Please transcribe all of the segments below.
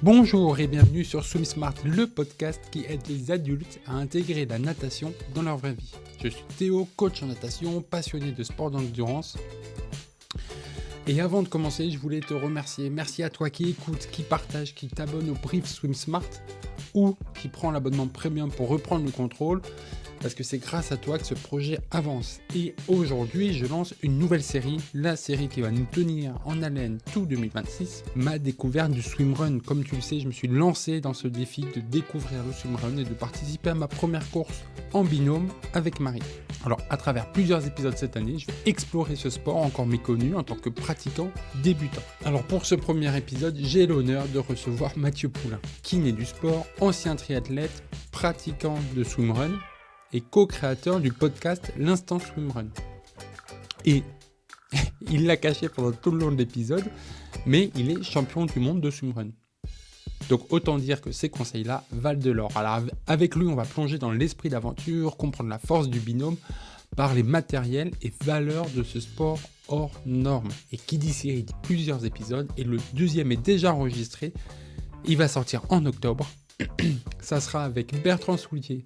Bonjour et bienvenue sur Swim Smart, le podcast qui aide les adultes à intégrer la natation dans leur vraie vie. Je suis Théo, coach en natation, passionné de sport d'endurance. Et avant de commencer, je voulais te remercier. Merci à toi qui écoute, qui partage, qui t'abonne au brief Swim Smart ou qui prend l'abonnement premium pour reprendre le contrôle. Parce que c'est grâce à toi que ce projet avance. Et aujourd'hui, je lance une nouvelle série, la série qui va nous tenir en haleine tout 2026, ma découverte du swimrun. Comme tu le sais, je me suis lancé dans ce défi de découvrir le swimrun et de participer à ma première course en binôme avec Marie. Alors, à travers plusieurs épisodes cette année, je vais explorer ce sport encore méconnu en tant que pratiquant débutant. Alors, pour ce premier épisode, j'ai l'honneur de recevoir Mathieu Poulain, kiné du sport, ancien triathlète, pratiquant de swimrun, et co-créateur du podcast L'Instant Swimrun. Et il l'a caché pendant tout le long de l'épisode, mais il est champion du monde de swimrun. Donc autant dire que ces conseils-là valent de l'or. Alors avec lui, on va plonger dans l'esprit d'aventure, comprendre la force du binôme, parler matériel et valeurs de ce sport hors norme. Et qui dit série dit plusieurs épisodes, et le deuxième est déjà enregistré. Il va sortir en octobre. Ça sera avec Bertrand Soulier.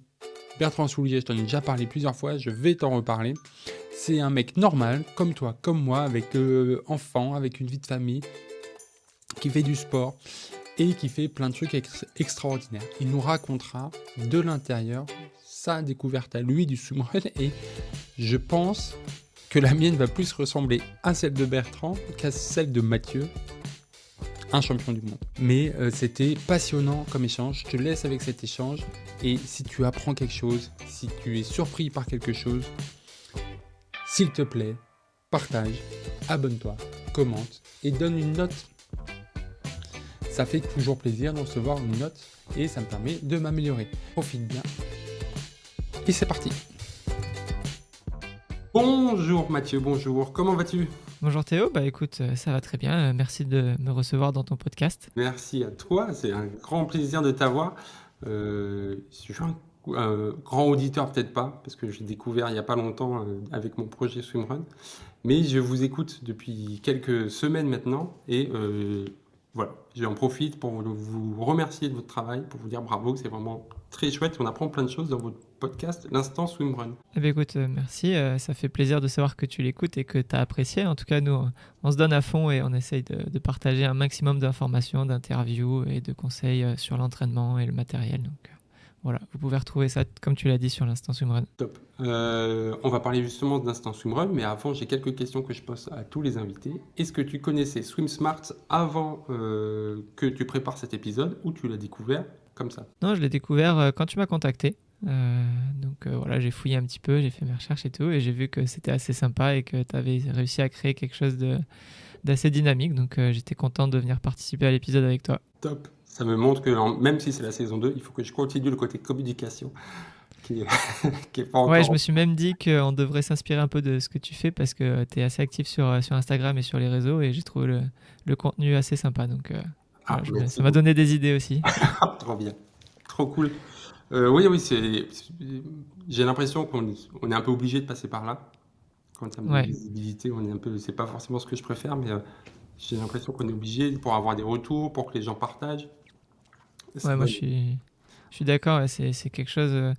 Bertrand Soulier, je t'en ai déjà parlé plusieurs fois, je vais t'en reparler. C'est un mec normal, comme toi, comme moi, avec enfant, avec une vie de famille, qui fait du sport et qui fait plein de trucs extraordinaires. Il nous racontera de l'intérieur sa découverte à lui du swimrun et je pense que la mienne va plus ressembler à celle de Bertrand qu'à celle de Mathieu, un champion du monde. Mais c'était passionnant comme échange, je te laisse avec cet échange et si tu apprends quelque chose, si tu es surpris par quelque chose, s'il te plaît, partage, abonne-toi, commente et donne une note. Ça fait toujours plaisir de recevoir une note et ça me permet de m'améliorer. Profite bien. Et c'est parti. Bonjour Mathieu, bonjour, comment vas-tu ? Bonjour Théo, écoute, ça va très bien, merci de me recevoir dans ton podcast. Merci à toi, c'est un grand plaisir de t'avoir. Je suis un grand auditeur, peut-être pas, parce que j'ai découvert il n'y a pas longtemps avec mon projet Swimrun, mais je vous écoute depuis quelques semaines maintenant et voilà, j'en profite pour vous remercier de votre travail, pour vous dire bravo, c'est vraiment très chouette, on apprend plein de choses dans votre podcast, l'Instant Swimrun. Écoute, merci, ça fait plaisir de savoir que tu l'écoutes et que tu as apprécié. En tout cas, nous, on se donne à fond et on essaye de partager un maximum d'informations, d'interviews et de conseils sur l'entraînement et le matériel. Donc voilà, vous pouvez retrouver ça, comme tu l'as dit, sur l'Instant Swimrun. Top. On va parler justement d'Instant Swimrun, mais avant, j'ai quelques questions que je pose à tous les invités. Est-ce que tu connaissais Swim Smart avant que tu prépares cet épisode ou tu l'as découvert comme ça ? Non, je l'ai découvert quand tu m'as contacté. Donc voilà, j'ai fouillé un petit peu, j'ai fait mes recherches et tout, et j'ai vu que c'était assez sympa et que tu avais réussi à créer quelque chose d'assez dynamique. Donc j'étais content de venir participer à l'épisode avec toi. Top. Ça me montre que même si c'est la saison 2, il faut que je continue le côté communication qui est, qui est pas encore... Ouais, je me suis même dit qu'on devrait s'inspirer un peu de ce que tu fais parce que tu es assez actif sur Instagram et sur les réseaux et j'ai trouvé le contenu assez sympa. Donc voilà, ça m'a donné des idées aussi. Trop bien. Trop cool. Oui, j'ai l'impression qu'on est un peu obligé de passer par là. En termes de visibilité, on est un peu, c'est pas forcément ce que je préfère, mais j'ai l'impression qu'on est obligé pour avoir des retours, pour que les gens partagent. Ouais, moi je suis d'accord, c'est quelque chose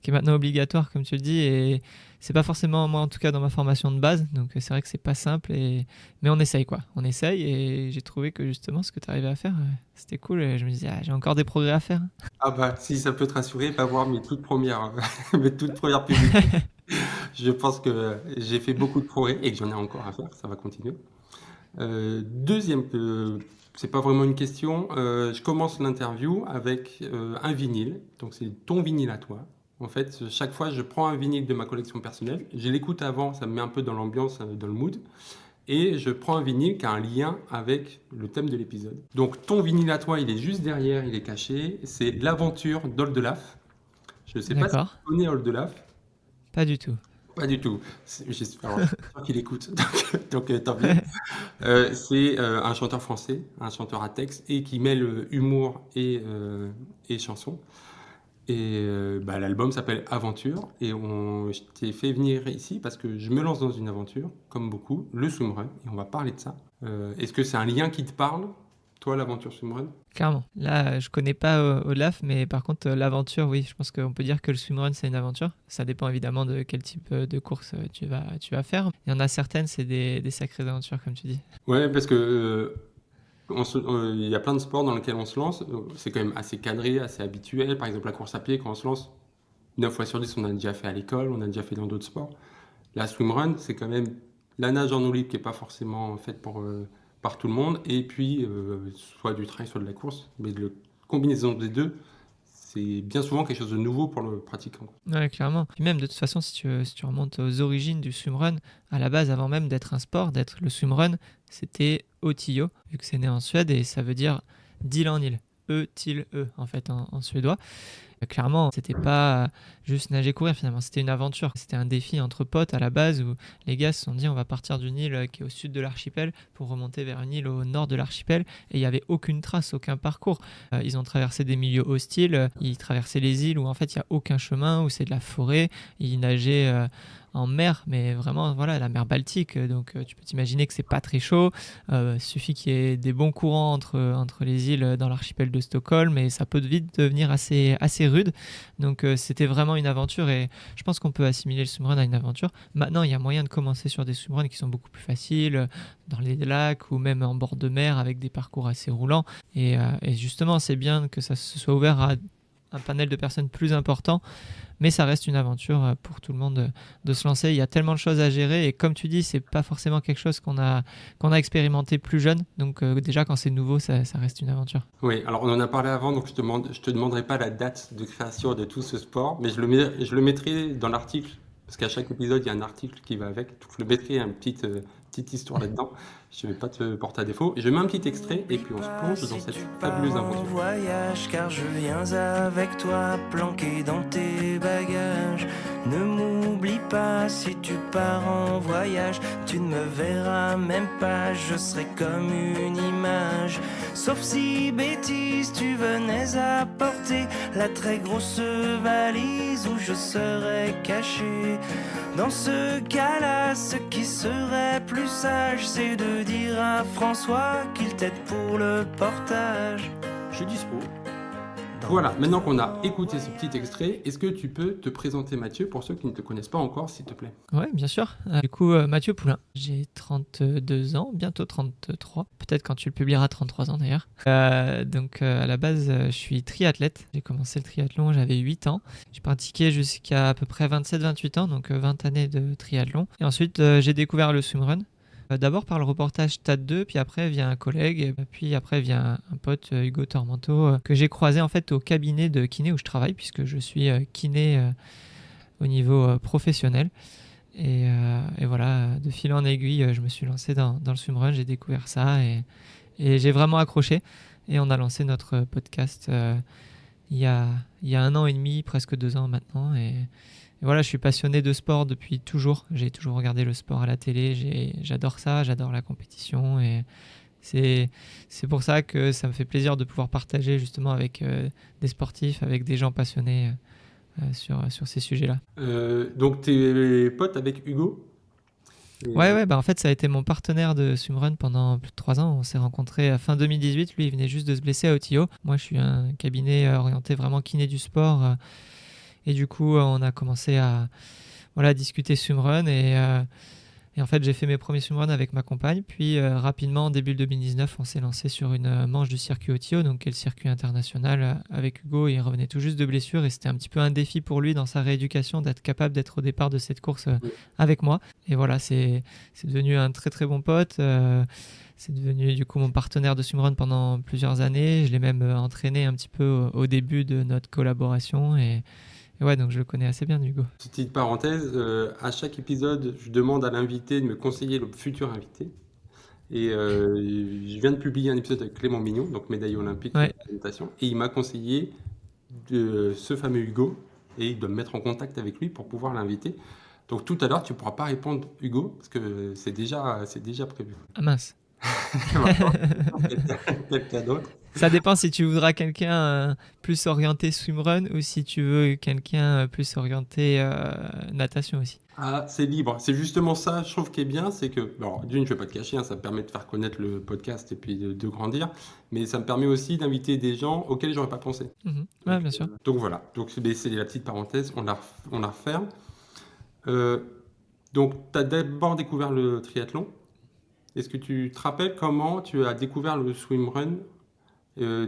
qui est maintenant obligatoire, comme tu le dis, et c'est pas forcément, moi en tout cas, dans ma formation de base, donc c'est vrai que c'est pas simple, mais on essaye quoi. On essaye, et j'ai trouvé que justement ce que tu arrivais à faire, c'était cool, et je me disais, j'ai encore des progrès à faire. Ah bah, si ça peut te rassurer, va voir mes toutes premières publications. Je pense que j'ai fait beaucoup de progrès et que j'en ai encore à faire, ça va continuer. Deuxième, c'est pas vraiment une question, je commence l'interview avec un vinyle, donc c'est ton vinyle à toi. En fait, chaque fois, je prends un vinyle de ma collection personnelle, je l'écoute avant, ça me met un peu dans l'ambiance, dans le mood, et je prends un vinyle qui a un lien avec le thème de l'épisode. Donc ton vinyle à toi, il est juste derrière, il est caché, c'est l'aventure d'Oldelaf. Je ne sais pas si tu connais Oldelaf. Pas du tout. Pas du tout. J'espère qu'il écoute, donc tant mieux. C'est un chanteur français, un chanteur à texte, et qui mêle humour et chanson. Et l'album s'appelle Aventure, et je t'ai fait venir ici parce que je me lance dans une aventure, comme beaucoup, le swimrun, et on va parler de ça. Est-ce que c'est un lien qui te parle Toi, l'aventure swimrun? Clairement. Là, je connais pas Olaf, mais par contre, l'aventure, oui, je pense qu'on peut dire que le swimrun, c'est une aventure. Ça dépend évidemment de quel type de course tu vas faire. Il y en a certaines, c'est des sacrées aventures, comme tu dis. Ouais, parce que il y a plein de sports dans lesquels on se lance. C'est quand même assez cadré, assez habituel. Par exemple, la course à pied, quand on se lance, 9 fois sur 10, on a déjà fait à l'école, on a déjà fait dans d'autres sports. La swimrun, c'est quand même la nage en eau libre qui n'est pas forcément faite par tout le monde. Et puis, soit du trail, soit de la course. Mais la combinaison des deux, c'est bien souvent quelque chose de nouveau pour le pratiquant. Ouais, clairement. Puis même, de toute façon, si tu remontes aux origines du swimrun, à la base, avant même d'être un sport, d'être le swimrun, c'était Otio, vu que c'est né en Suède, et ça veut dire d'île en île. E-til-e, en fait, en suédois. Clairement, c'était pas juste nager courir finalement, c'était une aventure. C'était un défi entre potes à la base où les gars se sont dit on va partir d'une île qui est au sud de l'archipel pour remonter vers une île au nord de l'archipel et il n'y avait aucune trace, aucun parcours. Ils ont traversé des milieux hostiles, ils traversaient les îles où en fait il n'y a aucun chemin, où c'est de la forêt, ils nageaient en mer, mais vraiment voilà la mer Baltique, donc tu peux t'imaginer que c'est pas très chaud, suffit qu'il y ait des bons courants entre les îles dans l'archipel de Stockholm et ça peut vite devenir assez rude, donc c'était vraiment une aventure et je pense qu'on peut assimiler le swimrun à une aventure. Maintenant il y a moyen de commencer sur des swimruns qui sont beaucoup plus faciles, dans les lacs ou même en bord de mer avec des parcours assez roulants et justement c'est bien que ça se soit ouvert à un panel de personnes plus important, mais ça reste une aventure pour tout le monde de se lancer. Il y a tellement de choses à gérer et comme tu dis, c'est pas forcément quelque chose qu'on a expérimenté plus jeune. Donc déjà quand c'est nouveau, ça reste une aventure. Oui, alors on en a parlé avant, donc je te demanderai pas la date de création de tout ce sport, mais je le mettrai dans l'article, parce qu'à chaque épisode, il y a un article qui va avec. Donc je le mettrai une petite histoire là-dedans. Je ne vais pas te porter à défaut. Je mets un petit extrait et puis on se plonge dans cette fabuleuse aventure. Voyage, car je viens avec toi, planqué dans tes bagages. Ne m'oublie pas si tu pars en voyage. Tu ne me verras même pas, je serai comme une image. Sauf si bêtise tu venais apporter la très grosse valise où je serais caché. Dans ce cas-là, ce qui serait plus sage, c'est de dire à François qu'il t'aide pour le portage. Je suis dispo. Voilà, maintenant qu'on a écouté ce petit extrait, est-ce que tu peux te présenter Mathieu pour ceux qui ne te connaissent pas encore, s'il te plaît? Oui, bien sûr. Du coup, Mathieu Poulain, j'ai 32 ans, bientôt 33. Peut-être quand tu le publieras, 33 ans d'ailleurs. Donc à la base, je suis triathlète. J'ai commencé le triathlon, j'avais 8 ans. J'ai pratiqué jusqu'à peu près 27-28 ans, donc 20 années de triathlon. Et ensuite, j'ai découvert le swimrun. D'abord par le reportage Stade 2, puis après via un collègue, et puis après via un pote, Hugo Tormento, que j'ai croisé en fait au cabinet de kiné où je travaille, puisque je suis kiné au niveau professionnel. Et voilà, de fil en aiguille, je me suis lancé dans le swimrun, j'ai découvert ça et j'ai vraiment accroché. Et on a lancé notre podcast il y a 1 an et demi, presque 2 ans maintenant. Et voilà, je suis passionné de sport depuis toujours. J'ai toujours regardé le sport à la télé. J'adore ça, j'adore la compétition. Et c'est pour ça que ça me fait plaisir de pouvoir partager justement avec des sportifs, avec des gens passionnés sur ces sujets-là. Donc, tu es pote avec Hugo? Ouais, en fait, ça a été mon partenaire de swimrun pendant plus de 3 ans. On s'est rencontrés à fin 2018. Lui, il venait juste de se blesser à Otio. Moi, je suis un cabinet orienté vraiment kiné du sport. Et du coup, on a commencé à discuter swimrun. Et en fait, j'ai fait mes premiers swimruns avec ma compagne. Puis rapidement, en début 2019, on s'est lancé sur une manche du circuit Otio, donc qui est le circuit international avec Hugo. Il revenait tout juste de blessure et c'était un petit peu un défi pour lui dans sa rééducation d'être capable d'être au départ de cette course avec moi. Et voilà, c'est devenu un très très bon pote. C'est devenu du coup mon partenaire de swimrun pendant plusieurs années. Je l'ai même entraîné un petit peu au début de notre collaboration et ouais, donc je le connais assez bien, Hugo. Petite parenthèse, à chaque épisode, je demande à l'invité de me conseiller le futur invité. Et je viens de publier un épisode avec Clément Mignon, donc médaille olympique de natation. Et il m'a conseillé de ce fameux Hugo et il doit me mettre en contact avec lui pour pouvoir l'inviter. Donc tout à l'heure, tu ne pourras pas répondre Hugo parce que c'est déjà prévu. Ah mince. Quelqu'un d'autre. Ça dépend si tu voudras quelqu'un plus orienté swimrun ou si tu veux quelqu'un plus orienté natation aussi. Ah, c'est libre. C'est justement ça, je trouve, qui est bien, c'est que, alors, d'une, je vais pas te cacher, hein, ça me permet de faire connaître le podcast et puis de grandir, mais ça me permet aussi d'inviter des gens auxquels j'aurais pas pensé. Ouais, bien sûr. Donc voilà, donc c'est la petite parenthèse, on la referme. Euh, donc, tu as d'abord découvert le triathlon. Est-ce que tu te rappelles comment tu as découvert le swimrun,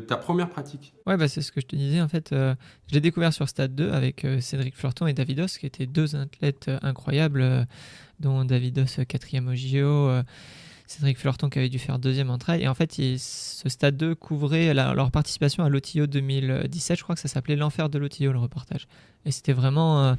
ta première pratique? Ouais, bah, c'est ce que je te disais. En fait, je l'ai découvert sur Stade 2 avec Cédric Fleurton et Davidos, qui étaient deux athlètes incroyables, dont Davidos 4e au JO, Cédric Fleurton qui avait dû faire 2e en trail. Et en fait, ce Stade 2 couvrait leur participation à l'OTIO 2017. Je crois que ça s'appelait l'enfer de l'OTIO, le reportage. Et c'était vraiment...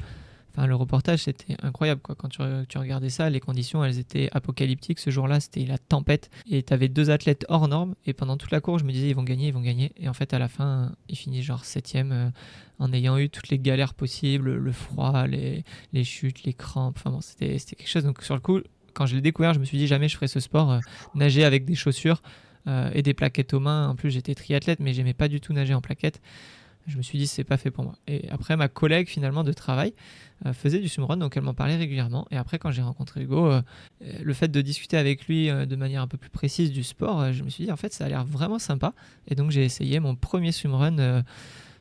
le reportage, c'était incroyable, quoi. Quand tu regardais ça, les conditions, elles étaient apocalyptiques. Ce jour-là, c'était la tempête. Et tu avais deux athlètes hors normes. Et pendant toute la course, je me disais, ils vont gagner, ils vont gagner. Et en fait, à la fin, ils finissent genre 7e en ayant eu toutes les galères possibles, le froid, les chutes, les crampes. Enfin bon, c'était quelque chose. Donc sur le coup, quand je l'ai découvert, je me suis dit, jamais je ferai ce sport. Nager avec des chaussures et des plaquettes aux mains. En plus, j'étais triathlète, mais j'aimais pas du tout nager en plaquettes. Je me suis dit, c'est pas fait pour moi. Et après, ma collègue finalement de travail faisait du swimrun, donc elle m'en parlait régulièrement. Et après, quand j'ai rencontré Hugo, le fait de discuter avec lui de manière un peu plus précise du sport, je me suis dit, en fait, ça a l'air vraiment sympa. Et donc, j'ai essayé mon premier swimrun,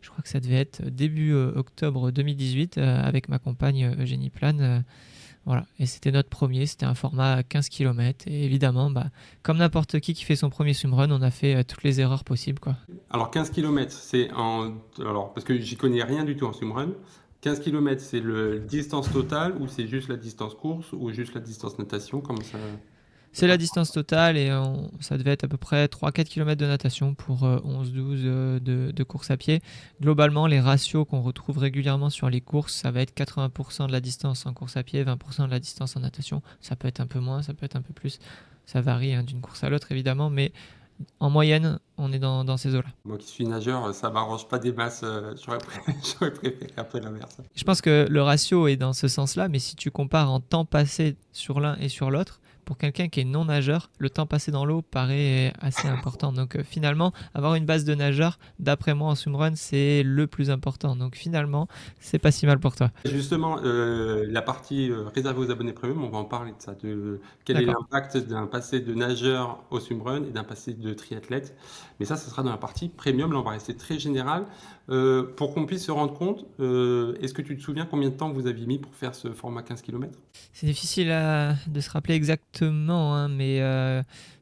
je crois que ça devait être début octobre 2018, avec ma compagne Eugénie Plane. Voilà, et c'était notre premier, c'était un format 15 km. Et évidemment, comme n'importe qui fait son premier swimrun, on a fait toutes les erreurs possibles, quoi. Alors 15 km, alors, parce que j'y connais rien du tout en swimrun. 15 km, c'est le distance totale ou c'est juste la distance course ou juste la distance natation? Comment ça... C'est la distance totale et ça devait être à peu près 3-4 km de natation pour 11-12 de course à pied. Globalement, les ratios qu'on retrouve régulièrement sur les courses, ça va être 80% de la distance en course à pied, 20% de la distance en natation. Ça peut être un peu moins, ça peut être un peu plus. Ça varie d'une course à l'autre évidemment, mais en moyenne, on est dans ces eaux-là. Moi qui suis nageur, ça m'arrange pas des masses. J'aurais préféré un peu l'inverse. Je pense que le ratio est dans ce sens-là, mais si tu compares en temps passé sur l'un et sur l'autre, pour quelqu'un qui est non nageur, le temps passé dans l'eau paraît assez important. Donc finalement, avoir une base de nageur, d'après moi en swimrun, c'est le plus important. Donc finalement, c'est pas si mal pour toi. Justement, la partie réservée aux abonnés premium, on va en parler de ça, de quel est D'accord. l'impact d'un passé de nageur au swimrun et d'un passé de triathlète. Mais ça sera dans la partie premium. Là, on va rester très général. Pour qu'on puisse se rendre compte, est-ce que tu te souviens combien de temps vous aviez mis pour faire ce format 15 km? C'est difficile de se rappeler exactement, hein, mais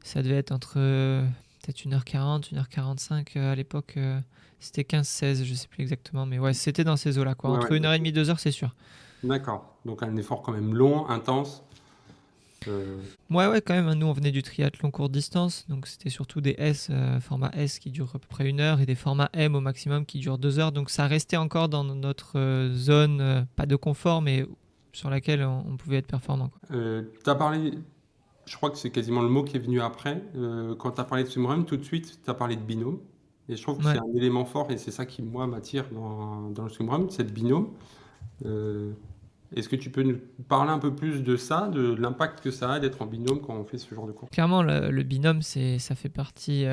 ça devait être entre peut-être 1h40, 1h45 à l'époque. C'était 15-16, je sais plus exactement, mais ouais, c'était dans ces eaux-là, quoi. Ouais, Entre ouais. 1h30, 2h, c'est sûr. D'accord. Donc un effort quand même long, intense. Ouais, quand même. Nous, on venait du triathlon courte distance, donc c'était surtout des S, format S qui durent à peu près 1 heure, et des formats M au maximum qui durent 2 heures. Donc ça restait encore dans notre zone, pas de confort, mais sur laquelle on pouvait être performant, quoi. Tu as parlé, je crois que c'est quasiment le mot qui est venu après. Quand tu as parlé de swimrun, tout de suite, tu as parlé de binôme. Et je trouve que Ouais. c'est un élément fort et c'est ça qui, moi, m'attire dans le swimrun, c'est le binôme. Est-ce que tu peux nous parler un peu plus de ça, de l'impact que ça a d'être en binôme quand on fait ce genre de course? Clairement, le binôme, ça fait partie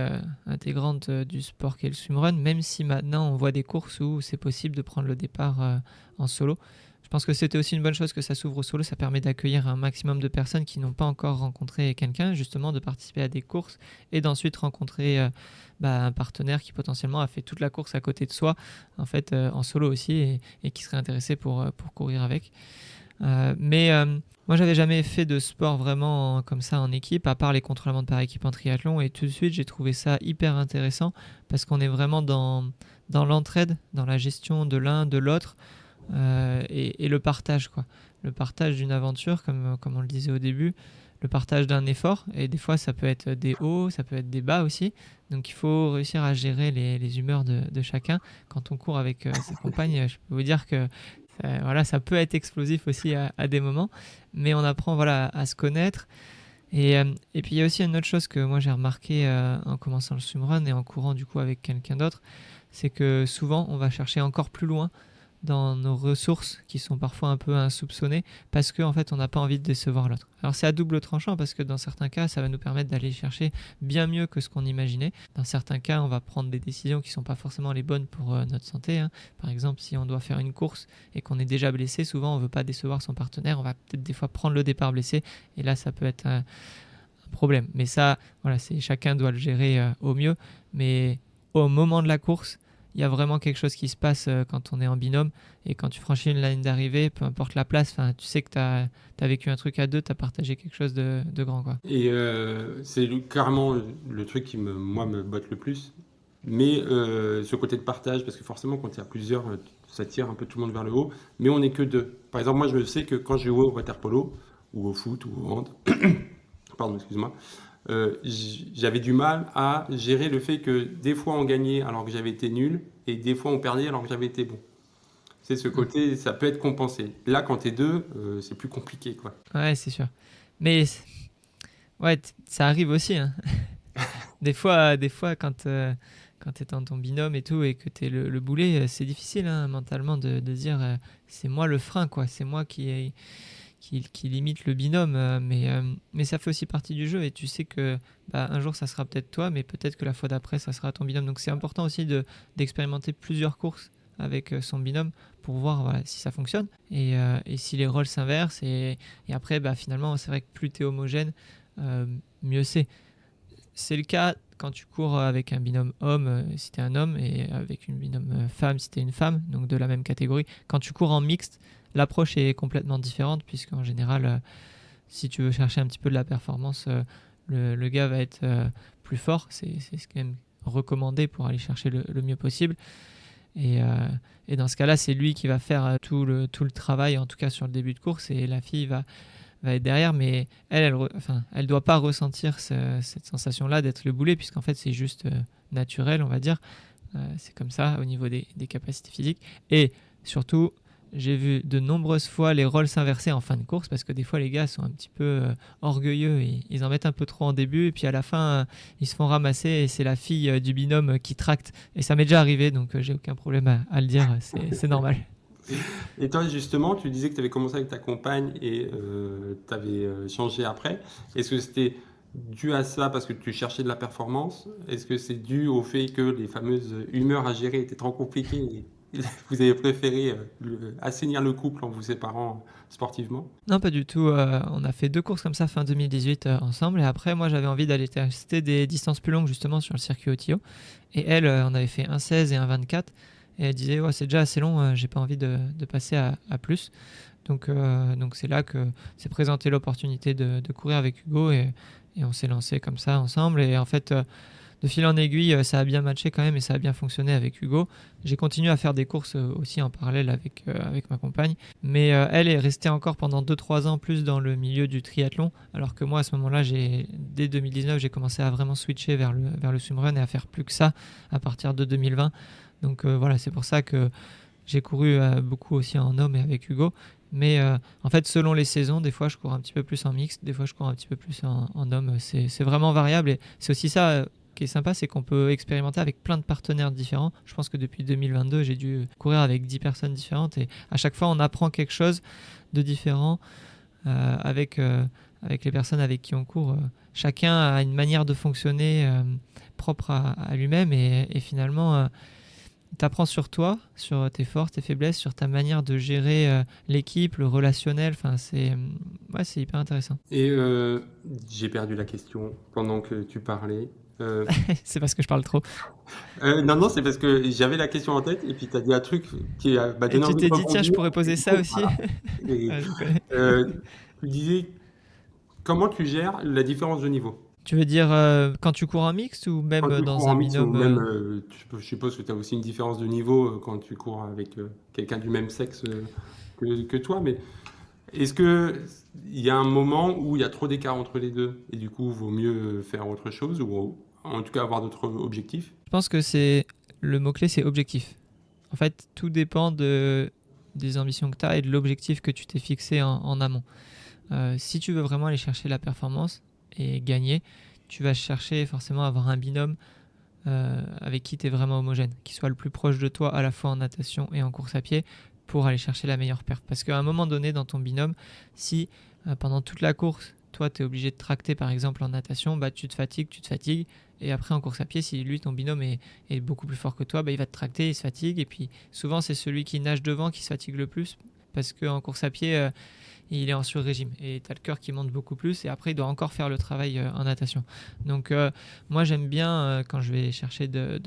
intégrante du sport qu'est le swimrun, même si maintenant on voit des courses où c'est possible de prendre le départ en solo. Je pense que c'était aussi une bonne chose que ça s'ouvre au solo, ça permet d'accueillir un maximum de personnes qui n'ont pas encore rencontré quelqu'un, justement de participer à des courses et d'ensuite rencontrer un partenaire qui potentiellement a fait toute la course à côté de soi, en fait en solo aussi, et qui serait intéressé pour courir avec. Moi, j'avais jamais fait de sport vraiment comme ça en équipe, à part les contre-la-montre par équipe en triathlon, et tout de suite, j'ai trouvé ça hyper intéressant parce qu'on est vraiment dans l'entraide, dans la gestion de l'un, de l'autre, et le partage, quoi. Le partage d'une aventure, comme on le disait au début, le partage d'un effort, et des fois, ça peut être des hauts, ça peut être des bas aussi. Donc, il faut réussir à gérer les humeurs de chacun. Quand on court avec ses compagnes, je peux vous dire que ça peut être explosif aussi à des moments, mais on apprend à se connaître. Et puis il y a aussi une autre chose que moi j'ai remarqué en commençant le swimrun et en courant du coup avec quelqu'un d'autre, c'est que souvent on va chercher encore plus loin dans nos ressources qui sont parfois un peu insoupçonnées parce qu'en fait on n'a pas envie de décevoir l'autre. Alors c'est à double tranchant parce que dans certains cas ça va nous permettre d'aller chercher bien mieux que ce qu'on imaginait. Dans certains cas on va prendre des décisions qui ne sont pas forcément les bonnes pour notre santé. Par exemple si on doit faire une course et qu'on est déjà blessé, souvent on ne veut pas décevoir son partenaire, on va peut-être des fois prendre le départ blessé et là ça peut être un problème. Mais ça, voilà, chacun doit le gérer au mieux. Mais au moment de la course, il y a vraiment quelque chose qui se passe quand on est en binôme et quand tu franchis une ligne d'arrivée, peu importe la place, tu sais que tu as vécu un truc à deux, tu as partagé quelque chose de grand, quoi. Et c'est carrément le truc qui me botte le plus. Mais ce côté de partage, parce que forcément quand il y a plusieurs, ça tire un peu tout le monde vers le haut, mais on n'est que deux. Par exemple, moi je sais que quand je joue au water polo, ou au foot, ou au hand, pardon, excuse-moi, j'avais du mal à gérer le fait que des fois on gagnait alors que j'avais été nul et des fois on perdait alors que j'avais été bon. C'est ce côté, ça peut être compensé. Là, quand t'es deux, c'est plus compliqué, quoi. Ouais, c'est sûr. Mais ouais, ça arrive aussi. Hein. Des fois, quand t'es dans ton binôme et tout et que t'es le boulet, c'est difficile mentalement de dire c'est moi le frein, quoi. C'est moi qui limite le binôme, mais ça fait aussi partie du jeu et tu sais que un jour ça sera peut-être toi, mais peut-être que la fois d'après ça sera ton binôme. Donc c'est important aussi d'expérimenter plusieurs courses avec son binôme pour voir si ça fonctionne et si les rôles s'inversent et après finalement c'est vrai que plus tu es homogène, mieux c'est. C'est le cas quand tu cours avec un binôme homme si tu es un homme et avec une binôme femme si tu es une femme, donc de la même catégorie. Quand tu cours en mixte, l'approche est complètement différente puisqu'en général, si tu veux chercher un petit peu de la performance, le gars va être plus fort. C'est quand même recommandé pour aller chercher le mieux possible. Et dans ce cas-là, c'est lui qui va faire tout le travail, en tout cas sur le début de course, et la fille va être derrière, mais elle doit pas ressentir cette sensation-là d'être le boulet, puisqu'en fait, c'est juste naturel, on va dire. C'est comme ça au niveau des capacités physiques. Et surtout, j'ai vu de nombreuses fois les rôles s'inverser en fin de course parce que des fois les gars sont un petit peu orgueilleux et ils en mettent un peu trop en début et puis à la fin ils se font ramasser et c'est la fille du binôme qui tracte et ça m'est déjà arrivé donc j'ai aucun problème à le dire, c'est normal. Et toi justement tu disais que tu avais commencé avec ta compagne et tu avais changé après. Est-ce que c'était dû à ça parce que tu cherchais de la performance? Est-ce que c'est dû au fait que les fameuses humeurs à gérer étaient trop compliquées et vous avez préféré assainir le couple en vous séparant sportivement? Non, pas du tout. On a fait 2 courses comme ça fin 2018 ensemble. Et après, moi, j'avais envie d'aller tester des distances plus longues justement sur le circuit Otio. Et elle, on avait fait un 16 et un 24. Et elle disait, ouais, c'est déjà assez long, j'ai pas envie de passer à plus. Donc c'est là que s'est présentée l'opportunité de courir avec Hugo. Et on s'est lancé comme ça ensemble. Et en fait... de fil en aiguille, ça a bien matché quand même et ça a bien fonctionné avec Hugo. J'ai continué à faire des courses aussi en parallèle avec ma compagne. Mais elle est restée encore pendant 2-3 ans plus dans le milieu du triathlon. Alors que moi, à ce moment-là, dès 2019, j'ai commencé à vraiment switcher vers le swimrun et à faire plus que ça à partir de 2020. Donc voilà, c'est pour ça que j'ai couru beaucoup aussi en homme et avec Hugo. Mais en fait, selon les saisons, des fois, je cours un petit peu plus en mixte, des fois, je cours un petit peu plus en homme. C'est vraiment variable et c'est aussi ça... qui est sympa, c'est qu'on peut expérimenter avec plein de partenaires différents. Je pense que depuis 2022, j'ai dû courir avec 10 personnes différentes et à chaque fois, on apprend quelque chose de différent avec les personnes avec qui on court. Chacun a une manière de fonctionner propre à lui-même et finalement, tu apprends sur toi, sur tes forces, tes faiblesses, sur ta manière de gérer l'équipe, le relationnel. Enfin, c'est hyper intéressant. Et j'ai perdu la question pendant que tu parlais. C'est parce que je parle trop. Non, c'est parce que j'avais la question en tête et puis tu as dit un truc qui m'a donné envie de... Et tu t'es dit, tiens, je pourrais poser ça aussi. Voilà. Et, tu disais, comment tu gères la différence de niveau? Tu veux dire quand tu cours en mixte ou même dans un binôme même, je suppose que tu as aussi une différence de niveau quand tu cours avec quelqu'un du même sexe que toi, mais est-ce qu'il y a un moment où il y a trop d'écart entre les deux et du coup, il vaut mieux faire autre chose ou en tout cas avoir d'autres objectifs? Je pense que le mot-clé, c'est objectif. En fait, tout dépend des ambitions que tu as et de l'objectif que tu t'es fixé en amont. Si tu veux vraiment aller chercher la performance et gagner, tu vas chercher forcément à avoir un binôme avec qui tu es vraiment homogène, qui soit le plus proche de toi à la fois en natation et en course à pied pour aller chercher la meilleure perf. Parce qu'à un moment donné dans ton binôme, si pendant toute la course, toi tu es obligé de tracter par exemple en natation, tu te fatigues, et après en course à pied, si lui ton binôme est beaucoup plus fort que toi, il va te tracter, il se fatigue, et puis souvent c'est celui qui nage devant qui se fatigue le plus, parce qu'en course à pied, il est en sur-régime et tu as le cœur qui monte beaucoup plus et après il doit encore faire le travail en natation. Donc moi j'aime bien quand je vais chercher de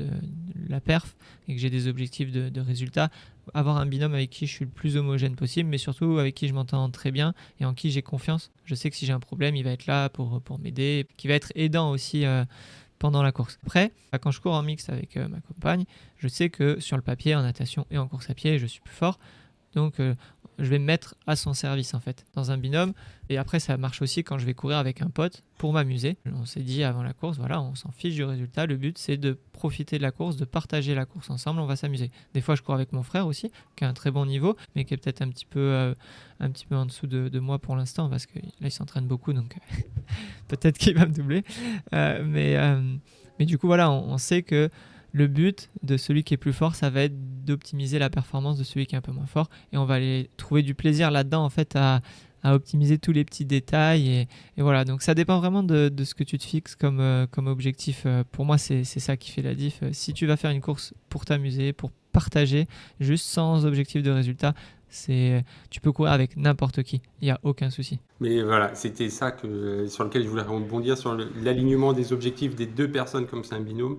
la perf et que j'ai des objectifs de résultats, avoir un binôme avec qui je suis le plus homogène possible, mais surtout avec qui je m'entends très bien et en qui j'ai confiance. Je sais que si j'ai un problème, il va être là pour m'aider, qui va être aidant aussi pendant la course. Après, quand je cours en mixte avec ma compagne, je sais que sur le papier, en natation et en course à pied, je suis plus fort. Donc je vais me mettre à son service en fait, dans un binôme. Et après ça marche aussi quand je vais courir avec un pote pour m'amuser. On s'est dit avant la course, voilà, on s'en fiche du résultat. Le but c'est de profiter de la course, de partager la course ensemble, on va s'amuser. Des fois je cours avec mon frère aussi, qui a un très bon niveau, mais qui est peut-être un petit peu en dessous de moi pour l'instant, parce que là il s'entraîne beaucoup, donc peut-être qu'il va me doubler. Mais du coup voilà, on sait que le but de celui qui est plus fort, ça va être d'optimiser la performance de celui qui est un peu moins fort. Et on va aller trouver du plaisir là-dedans, en fait, à optimiser tous les petits détails. Et voilà, donc ça dépend vraiment de ce que tu te fixes comme objectif. Pour moi, c'est ça qui fait la diff. Si tu vas faire une course pour t'amuser, pour partager, juste sans objectif de résultat, tu peux courir avec n'importe qui. Il n'y a aucun souci. Mais voilà, c'était ça sur lequel je voulais rebondir, sur l'alignement des objectifs des deux personnes comme c'est un binôme.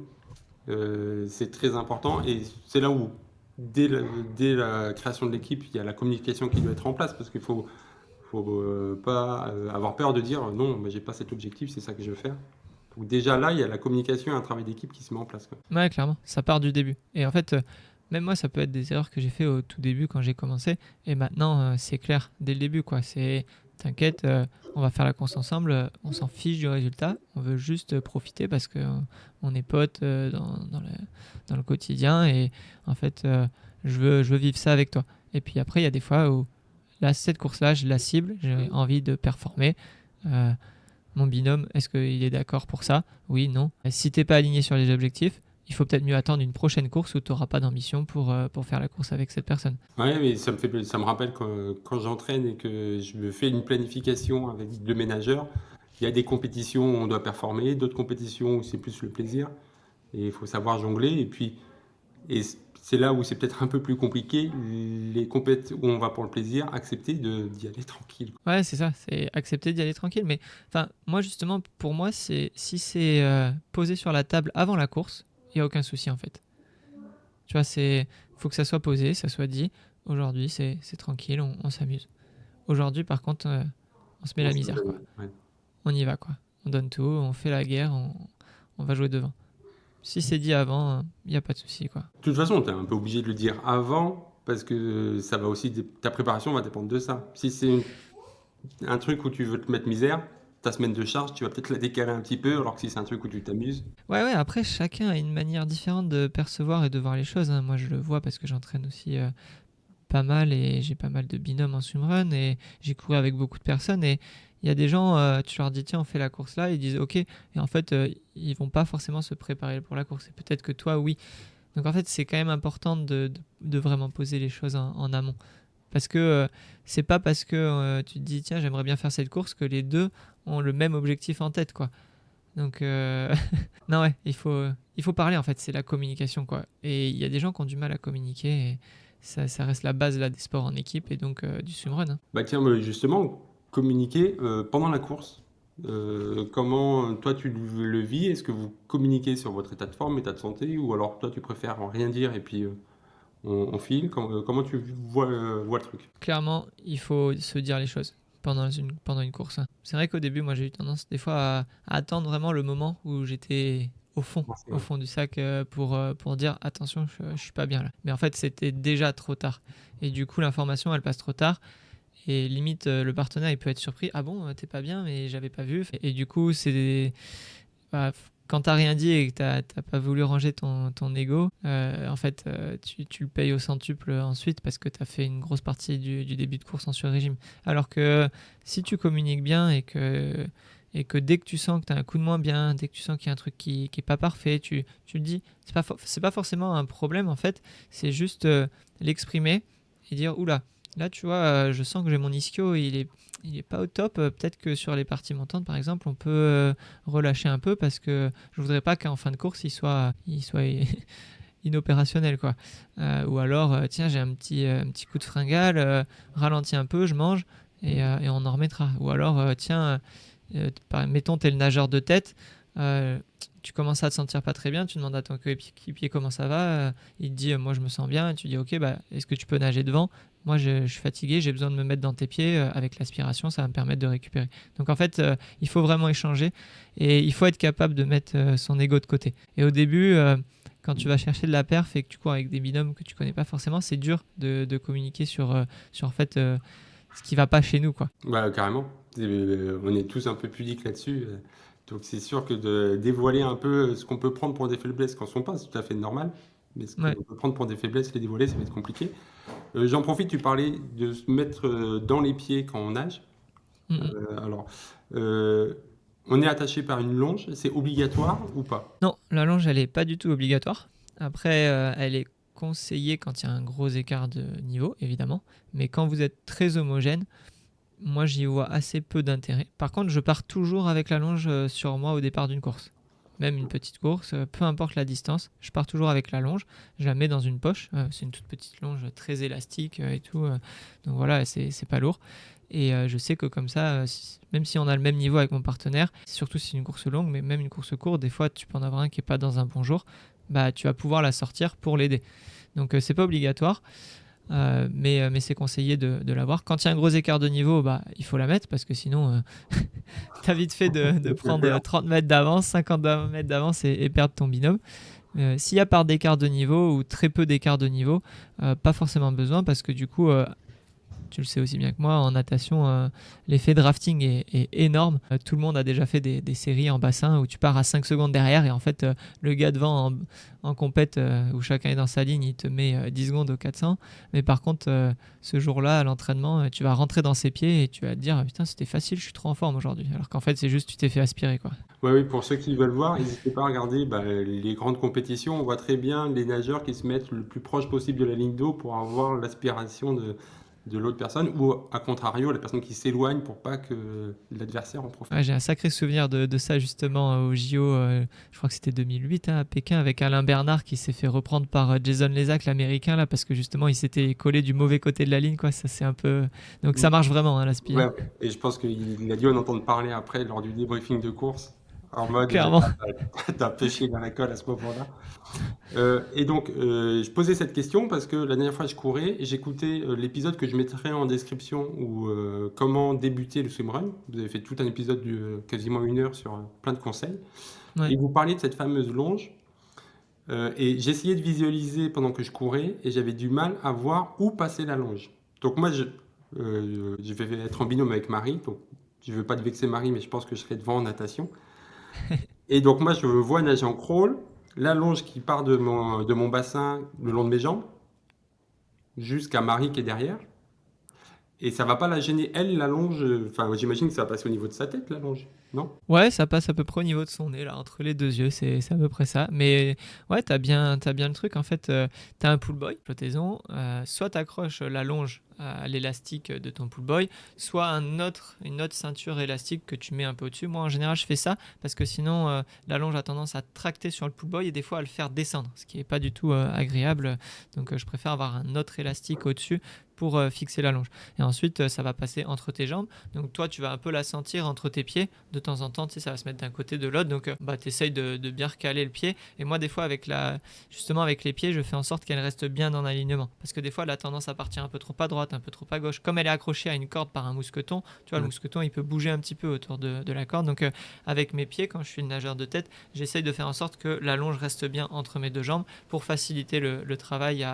C'est très important et c'est là où dès la création de l'équipe il y a la communication qui doit être en place, parce qu'il faut pas avoir peur de dire non, j'ai pas cet objectif, c'est ça que je veux faire. Donc déjà là il y a la communication et un travail d'équipe qui se met en place, quoi. Ouais, clairement, ça part du début. Et en fait même moi ça peut être des erreurs que j'ai fait au tout début quand j'ai commencé, et maintenant c'est clair dès le début, quoi. T'inquiète, on va faire la course ensemble, on s'en fiche du résultat, on veut juste profiter parce qu'on est potes dans le quotidien, et en fait je veux vivre ça avec toi. Et puis après il y a des fois où là, cette course-là, je la cible, j'ai envie de performer. Mon binôme, est-ce qu'il est d'accord pour ça? Oui, non. Si t'es pas aligné sur les objectifs, il faut peut-être mieux attendre une prochaine course où tu n'auras pas d'ambition pour faire la course avec cette personne. Ouais, mais ça me rappelle quand j'entraîne et que je me fais une planification avec le ménageur. Il y a des compétitions où on doit performer, d'autres compétitions où c'est plus le plaisir. Et il faut savoir jongler. Et c'est là où c'est peut-être un peu plus compliqué. Les compétitions où on va pour le plaisir, accepter d'y aller tranquille. Ouais, c'est ça, c'est accepter d'y aller tranquille. Mais moi, justement, pour moi, si c'est posé sur la table avant la course, il n'y a aucun souci en fait. Tu vois, faut que ça soit posé, ça soit dit. Aujourd'hui, c'est tranquille, on s'amuse. Aujourd'hui, par contre, on se met la misère, quoi. Ouais. On y va, quoi. On donne tout, on fait la guerre, on va jouer devant. Si c'est dit avant, il n'y a pas de souci, quoi. De toute façon, tu es un peu obligé de le dire avant, parce que ça va aussi, ta préparation va dépendre de ça. Si c'est un truc où tu veux te mettre misère, ta semaine de charge, tu vas peut-être la décaler un petit peu, alors que si c'est un truc où tu t'amuses. Ouais, après, chacun a une manière différente de percevoir et de voir les choses, hein. Moi, je le vois parce que j'entraîne aussi pas mal, et j'ai pas mal de binômes en swimrun, et j'ai couru avec beaucoup de personnes, et il y a des gens, tu leur dis tiens, on fait la course là, ils disent ok, et en fait ils vont pas forcément se préparer pour la course, et peut-être que toi oui. Donc en fait c'est quand même important de vraiment poser les choses en amont, parce que c'est pas parce que tu te dis tiens, j'aimerais bien faire cette course que les deux ont le même objectif en tête, quoi. Donc non, ouais, il faut parler, en fait, c'est la communication, quoi. Et il y a des gens qui ont du mal à communiquer, et ça reste la base là des sports en équipe, et donc du swimrun, hein. Bah tiens, justement, communiquer pendant la course. Comment toi tu le vis? Est-ce que vous communiquez sur votre état de forme, état de santé, ou alors toi tu préfères rien dire et puis on file? Comment tu vois le truc? Clairement, il faut se dire les choses pendant une course, hein. C'est vrai qu'au début, moi j'ai eu tendance des fois à attendre vraiment le moment où j'étais au fond du sac pour dire attention, je suis pas bien là. Mais en fait, c'était déjà trop tard. Et du coup, l'information, elle passe trop tard. Et limite, le partenaire, il peut être surpris. Ah bon, t'es pas bien, mais j'avais pas vu. Et du coup, quand t'as rien dit et que t'as pas voulu ranger ton ego, en fait, tu le payes au centuple ensuite, parce que t'as fait une grosse partie du début de course en sur-régime. Alors que si tu communiques bien et que et que dès que tu sens que tu as un coup de moins bien, dès que tu sens qu'il y a un truc qui est pas parfait, tu le dis. C'est pas forcément un problème en fait, c'est juste l'exprimer et dire oula, là tu vois, je sens que j'ai mon ischio, il est pas au top, peut-être que sur les parties montantes par exemple, on peut relâcher un peu parce que je voudrais pas qu'en fin de course il soit inopérationnel quoi. Ou alors tiens, j'ai un petit coup de fringale, ralentis un peu, je mange et on en remettra. Ou alors tiens, mettons t'es le nageur de tête, tu commences à te sentir pas très bien, tu demandes à ton coéquipier comment ça va, il te dit moi je me sens bien, et tu dis ok, bah est-ce que tu peux nager devant, moi je suis fatigué, j'ai besoin de me mettre dans tes pieds, avec l'aspiration ça va me permettre de récupérer. Donc en fait il faut vraiment échanger et il faut être capable de mettre son ego de côté. Et au début quand tu vas chercher de la perf et que tu cours avec des binômes que tu connais pas forcément, c'est dur de communiquer sur en fait ce qui va pas chez nous quoi. Bah, carrément. On est tous un peu pudiques là-dessus. Donc c'est sûr que de dévoiler un peu ce qu'on peut prendre pour des faiblesses quand on sont pas, c'est tout à fait normal. Mais ce qu'on peut prendre pour des faiblesses, les dévoiler, ça va être compliqué. J'en profite, tu parlais de se mettre dans les pieds quand on nage. Alors, on est attaché par une longe, c'est obligatoire ou pas? Non, la longe elle est pas du tout obligatoire. Après elle est conseillée quand il y a un gros écart de niveau évidemment, mais quand vous êtes très homogène, moi j'y vois assez peu d'intérêt. Par contre je pars toujours avec la longe sur moi au départ d'une course. Même une petite course, peu importe la distance, je pars toujours avec la longe, je la mets dans une poche, c'est une toute petite longe très élastique et tout, donc voilà, c'est pas lourd. Et je sais que comme ça, même si on a le même niveau avec mon partenaire, surtout si c'est une course longue, mais même une course courte, des fois tu peux en avoir un qui n'est pas dans un bon jour, bah, tu vas pouvoir la sortir pour l'aider. Donc c'est pas obligatoire. Mais c'est conseillé de l'avoir. Quand il y a un gros écart de niveau, bah, il faut la mettre parce que sinon, tu as vite fait de prendre 30 mètres d'avance, 50 mètres d'avance et perdre ton binôme. S'il y a part d'écart de niveau ou très peu d'écart de niveau, pas forcément besoin parce que du coup, tu le sais aussi bien que moi, en natation, l'effet drafting est énorme. Tout le monde a déjà fait des séries en bassin où tu pars à 5 secondes derrière et en fait, le gars devant en compète où chacun est dans sa ligne, il te met 10 secondes au 400. Mais par contre, ce jour-là, à l'entraînement, tu vas rentrer dans ses pieds et tu vas te dire putain, c'était facile, je suis trop en forme aujourd'hui. Alors qu'en fait, c'est juste tu t'es fait aspirer, quoi. Ouais, oui, pour ceux qui veulent voir, n'hésitez pas à regarder les grandes compétitions. On voit très bien les nageurs qui se mettent le plus proche possible de la ligne d'eau pour avoir l'aspiration de l'autre personne, ou à contrario, la personne qui s'éloigne pour pas que l'adversaire en profite. Ouais, j'ai un sacré souvenir de ça justement au JO, je crois que c'était 2008 à Pékin, avec Alain Bernard qui s'est fait reprendre par Jason Lézac, l'américain, là, parce que justement il s'était collé du mauvais côté de la ligne, quoi. Ça c'est un peu... Donc ça marche vraiment, l'aspi. Ouais, et je pense qu'il a dû en entendre parler après lors du débriefing de course, en mode Clairement. t'as pêché dans la colle à ce moment-là. Et donc, je posais cette question parce que la dernière fois je courais et j'écoutais l'épisode que je mettrai en description où comment débuter le swimrun. Vous avez fait tout un épisode de quasiment 1 heure sur plein de conseils. Ouais. Et vous parliez de cette fameuse longe. Et j'essayais de visualiser pendant que je courais et j'avais du mal à voir où passer la longe. Donc moi, je vais être en binôme avec Marie. Donc je ne veux pas te vexer Marie, mais je pense que je serai devant en natation. Et donc moi, je me vois nager en crawl, la longe qui part de mon bassin le long de mes jambes, jusqu'à Marie qui est derrière. Et ça va pas la gêner, elle, la longe. Enfin, j'imagine que ça va passer au niveau de sa tête, la longe, non? Ouais, ça passe à peu près au niveau de son nez, là, entre les deux yeux, c'est à peu près ça. Mais ouais, t'as bien le truc. En fait, t'as un pull boy, flottaison. Soit t'accroches la longe à l'élastique de ton pull boy, soit une autre ceinture élastique que tu mets un peu au-dessus. Moi, en général, je fais ça parce que sinon, la longe a tendance à tracter sur le pull boy et des fois à le faire descendre, ce qui n'est pas du tout agréable. Donc, je préfère avoir un autre élastique au-dessus pour fixer la longe. Et ensuite, ça va passer entre tes jambes. Donc, toi, tu vas un peu la sentir entre tes pieds. De temps en temps, tu sais, ça va se mettre d'un côté de l'autre. Donc, tu essayes de bien recaler le pied. Et moi, des fois, justement, avec les pieds, je fais en sorte qu'elle reste bien dans l'alignement. Parce que des fois, elle a tendance à partir un peu trop à droite, un peu trop à gauche. Comme elle est accrochée à une corde par un mousqueton, tu vois, le mousqueton, il peut bouger un petit peu autour de la corde. Donc, avec mes pieds, quand je suis le nageur de tête, j'essaye de faire en sorte que la longe reste bien entre mes deux jambes pour faciliter le travail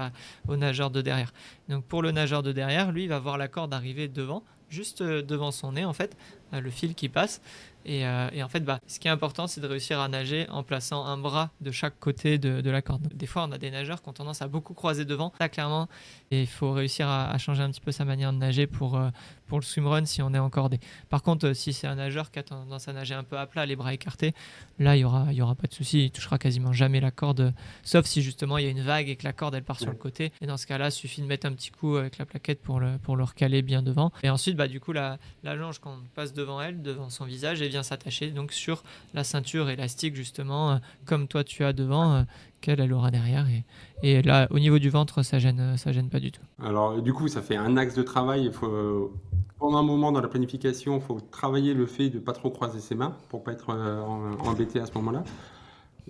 au nageur de derrière. Donc, pour le nageur de derrière, lui, il va voir la corde arriver devant. juste devant son nez en fait, le fil qui passe. Et en fait, ce qui est important, c'est de réussir à nager en plaçant un bras de chaque côté de la corde. Des fois, on a des nageurs qui ont tendance à beaucoup croiser devant, là clairement, et il faut réussir à changer un petit peu sa manière de nager pour le swimrun si on est encordé. Par contre, si c'est un nageur qui a tendance à nager un peu à plat, les bras écartés, là, il y aura pas de souci, il touchera quasiment jamais la corde, sauf si justement il y a une vague et que la corde elle part sur le côté. Et dans ce cas-là, il suffit de mettre un petit coup avec la plaquette pour le recaler bien devant. Et ensuite, du coup, la longe, quand on passe devant elle, devant son visage, elle vient s'attacher donc sur la ceinture élastique justement, comme toi tu as devant, qu'elle aura derrière. Et là, au niveau du ventre, ça gêne pas du tout. Alors, du coup, ça fait un axe de travail. Il faut, pendant un moment dans la planification, il faut travailler le fait de ne pas trop croiser ses mains pour ne pas être embêté à ce moment-là.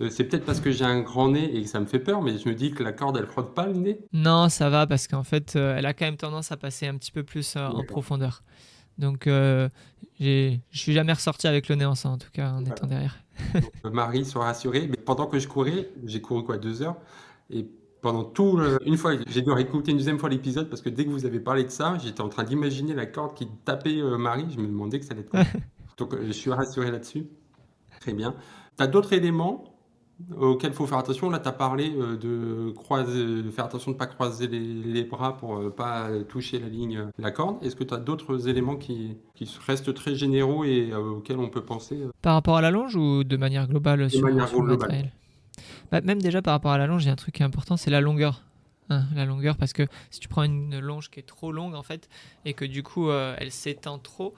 C'est peut-être parce que j'ai un grand nez et que ça me fait peur, mais je me dis que la corde, elle frotte pas le nez. Non, ça va parce qu'en fait, elle a quand même tendance à passer un petit peu plus en profondeur. Donc, je suis jamais ressorti avec le nez en sang, en tout cas, en étant derrière. Marie soit rassurée, mais pendant que je courais, j'ai couru 2 heures, et pendant une fois, j'ai dû réécouter une deuxième fois l'épisode parce que dès que vous avez parlé de ça, j'étais en train d'imaginer la corde qui tapait Marie, je me demandais que ça allait être quoi. Donc je suis rassuré là-dessus. Très bien. Tu as d'autres éléments auxquels il faut faire attention? Là, tu as parlé de faire attention de ne pas croiser les bras pour ne pas toucher la ligne, la corde. Est-ce que tu as d'autres éléments qui restent très généraux et auxquels on peut penser Par rapport à la longe ou de manière globale sur le matériel? Même déjà par rapport à la longe, il y a un truc qui est important, c'est la longueur. La longueur, parce que si tu prends une longe qui est trop longue en fait, et que du coup elle s'étend trop,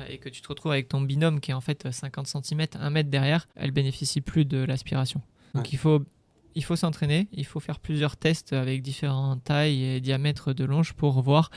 et que tu te retrouves avec ton binôme qui est en fait 50 cm, 1 mètre derrière, elle bénéficie plus de l'aspiration. Donc il faut s'entraîner, il faut faire plusieurs tests avec différentes tailles et diamètres de longe pour voir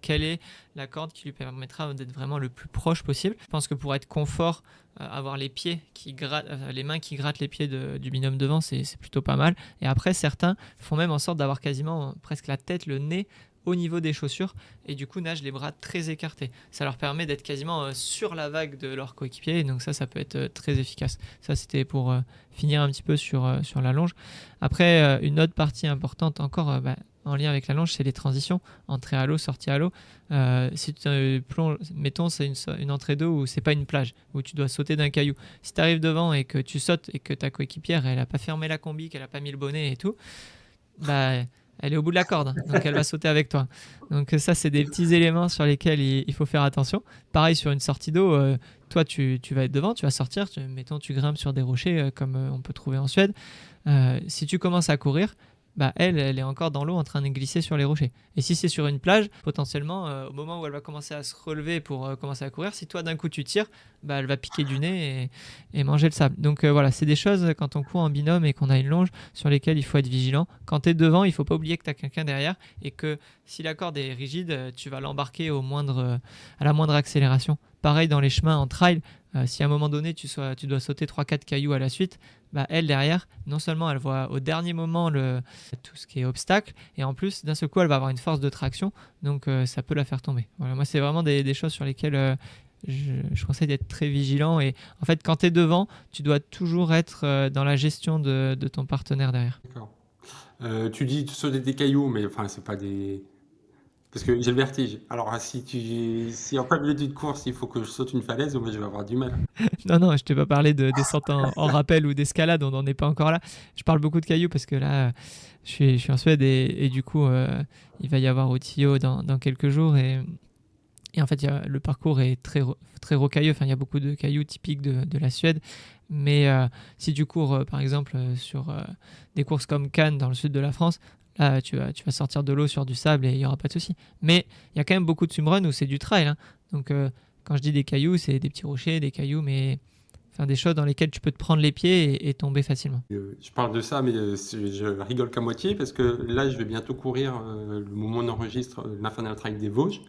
quelle est la corde qui lui permettra d'être vraiment le plus proche possible. Je pense que pour être confort, avoir les pieds qui grattent, les mains qui grattent les pieds du binôme devant, c'est plutôt pas mal. Et après, certains font même en sorte d'avoir quasiment presque la tête, le nez au niveau des chaussures, et du coup nagent les bras très écartés. Ça leur permet d'être quasiment sur la vague de leur coéquipier, et donc ça peut être très efficace. Ça, c'était pour finir un petit peu sur la longe. Après, une autre partie importante encore en lien avec la longe, c'est les transitions, entrée à l'eau, sortie à l'eau. Si tu plonges, mettons, c'est une entrée d'eau où c'est pas une plage, où tu dois sauter d'un caillou. Si tu arrives devant et que tu sautes et que ta coéquipière, elle a pas fermé la combi, qu'elle a pas mis le bonnet et tout, elle est au bout de la corde, donc elle va sauter avec toi. Donc ça, c'est des petits éléments sur lesquels il faut faire attention. Pareil sur une sortie d'eau, toi tu vas être devant, tu vas sortir, mettons tu grimpes sur des rochers comme on peut trouver en Suède. Si tu commences à courir, elle est encore dans l'eau en train de glisser sur les rochers. Et si c'est sur une plage, potentiellement, au moment où elle va commencer à se relever pour commencer à courir, si toi d'un coup tu tires, elle va piquer du nez et manger le sable. Donc voilà, c'est des choses quand on court en binôme et qu'on a une longe sur lesquelles il faut être vigilant. Quand tu es devant, il ne faut pas oublier que tu as quelqu'un derrière et que si la corde est rigide, tu vas l'embarquer à la moindre accélération. Pareil dans les chemins en trail, si à un moment donné tu dois sauter 3-4 cailloux à la suite, elle derrière, non seulement elle voit au dernier moment tout ce qui est obstacle, et en plus d'un seul coup elle va avoir une force de traction, donc ça peut la faire tomber. Voilà, moi c'est vraiment des choses sur lesquelles je conseille d'être très vigilant, et en fait quand tu es devant, tu dois toujours être dans la gestion de ton partenaire derrière. D'accord. Tu dis sauter des cailloux, mais enfin c'est pas des... Parce que j'ai le vertige. Alors, si en plein milieu d'une course, il faut que je saute une falaise, je vais avoir du mal. Non, je t'ai pas parlé de descente en rappel ou d'escalade, on n'en est pas encore là. Je parle beaucoup de cailloux parce que là, je suis en Suède et du coup, il va y avoir Outillo dans quelques jours. Et en fait, le parcours est très, très rocailleux. Enfin, il y a beaucoup de cailloux typiques de la Suède. Mais si tu cours, par exemple, sur des courses comme Cannes, dans le sud de la France, là, tu vas sortir de l'eau sur du sable et il n'y aura pas de souci. Mais il y a quand même beaucoup de swimrun où c'est du trail. Hein. Donc, quand je dis des cailloux, c'est des petits rochers, des cailloux, mais des choses dans lesquelles tu peux te prendre les pieds et tomber facilement. Je parle de ça, mais je rigole qu'à moitié parce que là, je vais bientôt courir le moment où on enregistre l'Infernal Trail des Vosges.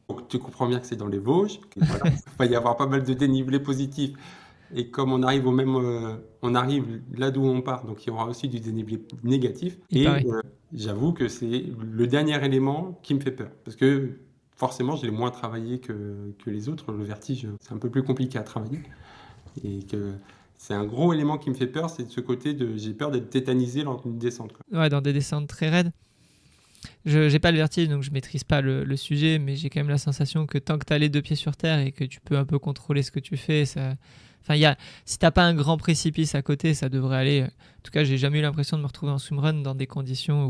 Donc, tu comprends bien que c'est dans les Vosges. Voilà. Il va y avoir pas mal de dénivelé positif. Et comme on arrive on arrive là d'où on part, donc il y aura aussi du dénivelé négatif. Et j'avoue que c'est le dernier élément qui me fait peur. Parce que forcément, je l'ai moins travaillé que les autres. Le vertige, c'est un peu plus compliqué à travailler. Et que c'est un gros élément qui me fait peur, c'est de ce côté j'ai peur d'être tétanisé lors d'une descente. Ouais, dans des descentes très raides. Je n'ai pas le vertige, donc je maîtrise pas le sujet, mais j'ai quand même la sensation que tant que tu as les deux pieds sur terre et que tu peux un peu contrôler ce que tu fais, ça... Enfin, si t'as pas un grand précipice à côté, ça devrait aller. En tout cas, j'ai jamais eu l'impression de me retrouver en swimrun dans des conditions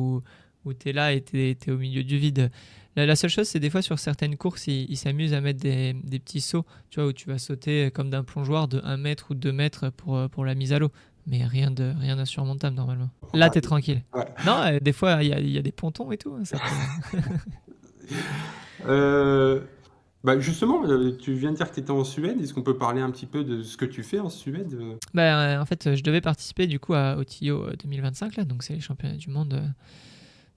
où tu es là et tu es au milieu du vide. La seule chose, c'est des fois sur certaines courses, ils s'amusent à mettre des petits sauts, tu vois, où tu vas sauter comme d'un plongeoir de 1 mètre ou 2 mètres pour la mise à l'eau. Mais rien d'insurmontable normalement. Là, t'es tranquille. Ouais. Non, des fois, il y a des pontons et tout. Ça Justement, tu viens de dire que tu étais en Suède. Est-ce qu'on peut parler un petit peu de ce que tu fais en Suède? En fait, je devais participer du coup au TIO 2025, là, donc c'est les championnats du monde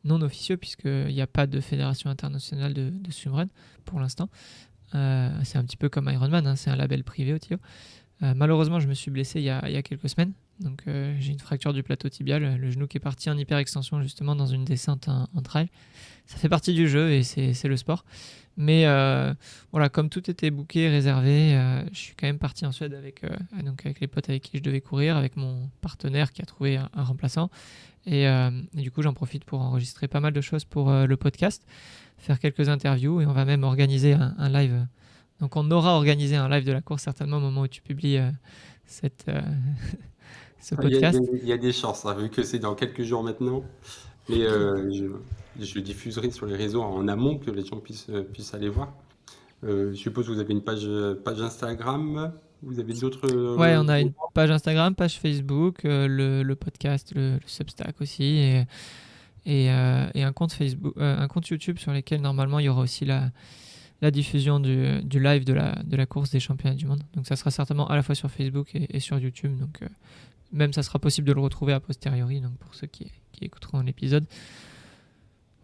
non officieux, puisqu'il n'y a pas de fédération internationale de swimrun pour l'instant. C'est un petit peu comme Ironman, hein, c'est un label privé au TIO. Malheureusement, je me suis blessé il y a quelques semaines. Donc, j'ai une fracture du plateau tibial, le genou qui est parti en hyperextension justement dans une descente en trail. Ça fait partie du jeu et c'est le sport. Mais voilà, comme tout était booké, réservé, je suis quand même parti en Suède avec les potes avec qui je devais courir, avec mon partenaire qui a trouvé un remplaçant. Et du coup, j'en profite pour enregistrer pas mal de choses pour le podcast, faire quelques interviews et on va même organiser un live. Donc, on aura organisé un live de la course certainement au moment où tu publies ce podcast. Il y a des chances, hein, vu que c'est dans quelques jours maintenant. Mais je diffuserai sur les réseaux en amont que les gens puissent aller voir. Je suppose que vous avez une page Instagram. Vous avez d'autres... Ouais, on a une page Instagram, page Facebook, le podcast, le Substack aussi, et un compte Facebook, un compte YouTube sur lequel normalement il y aura aussi la diffusion du live de la course des championnats du monde. Donc ça sera certainement à la fois sur Facebook et sur YouTube. Donc même ça sera possible de le retrouver a posteriori, donc pour ceux qui écouteront l'épisode.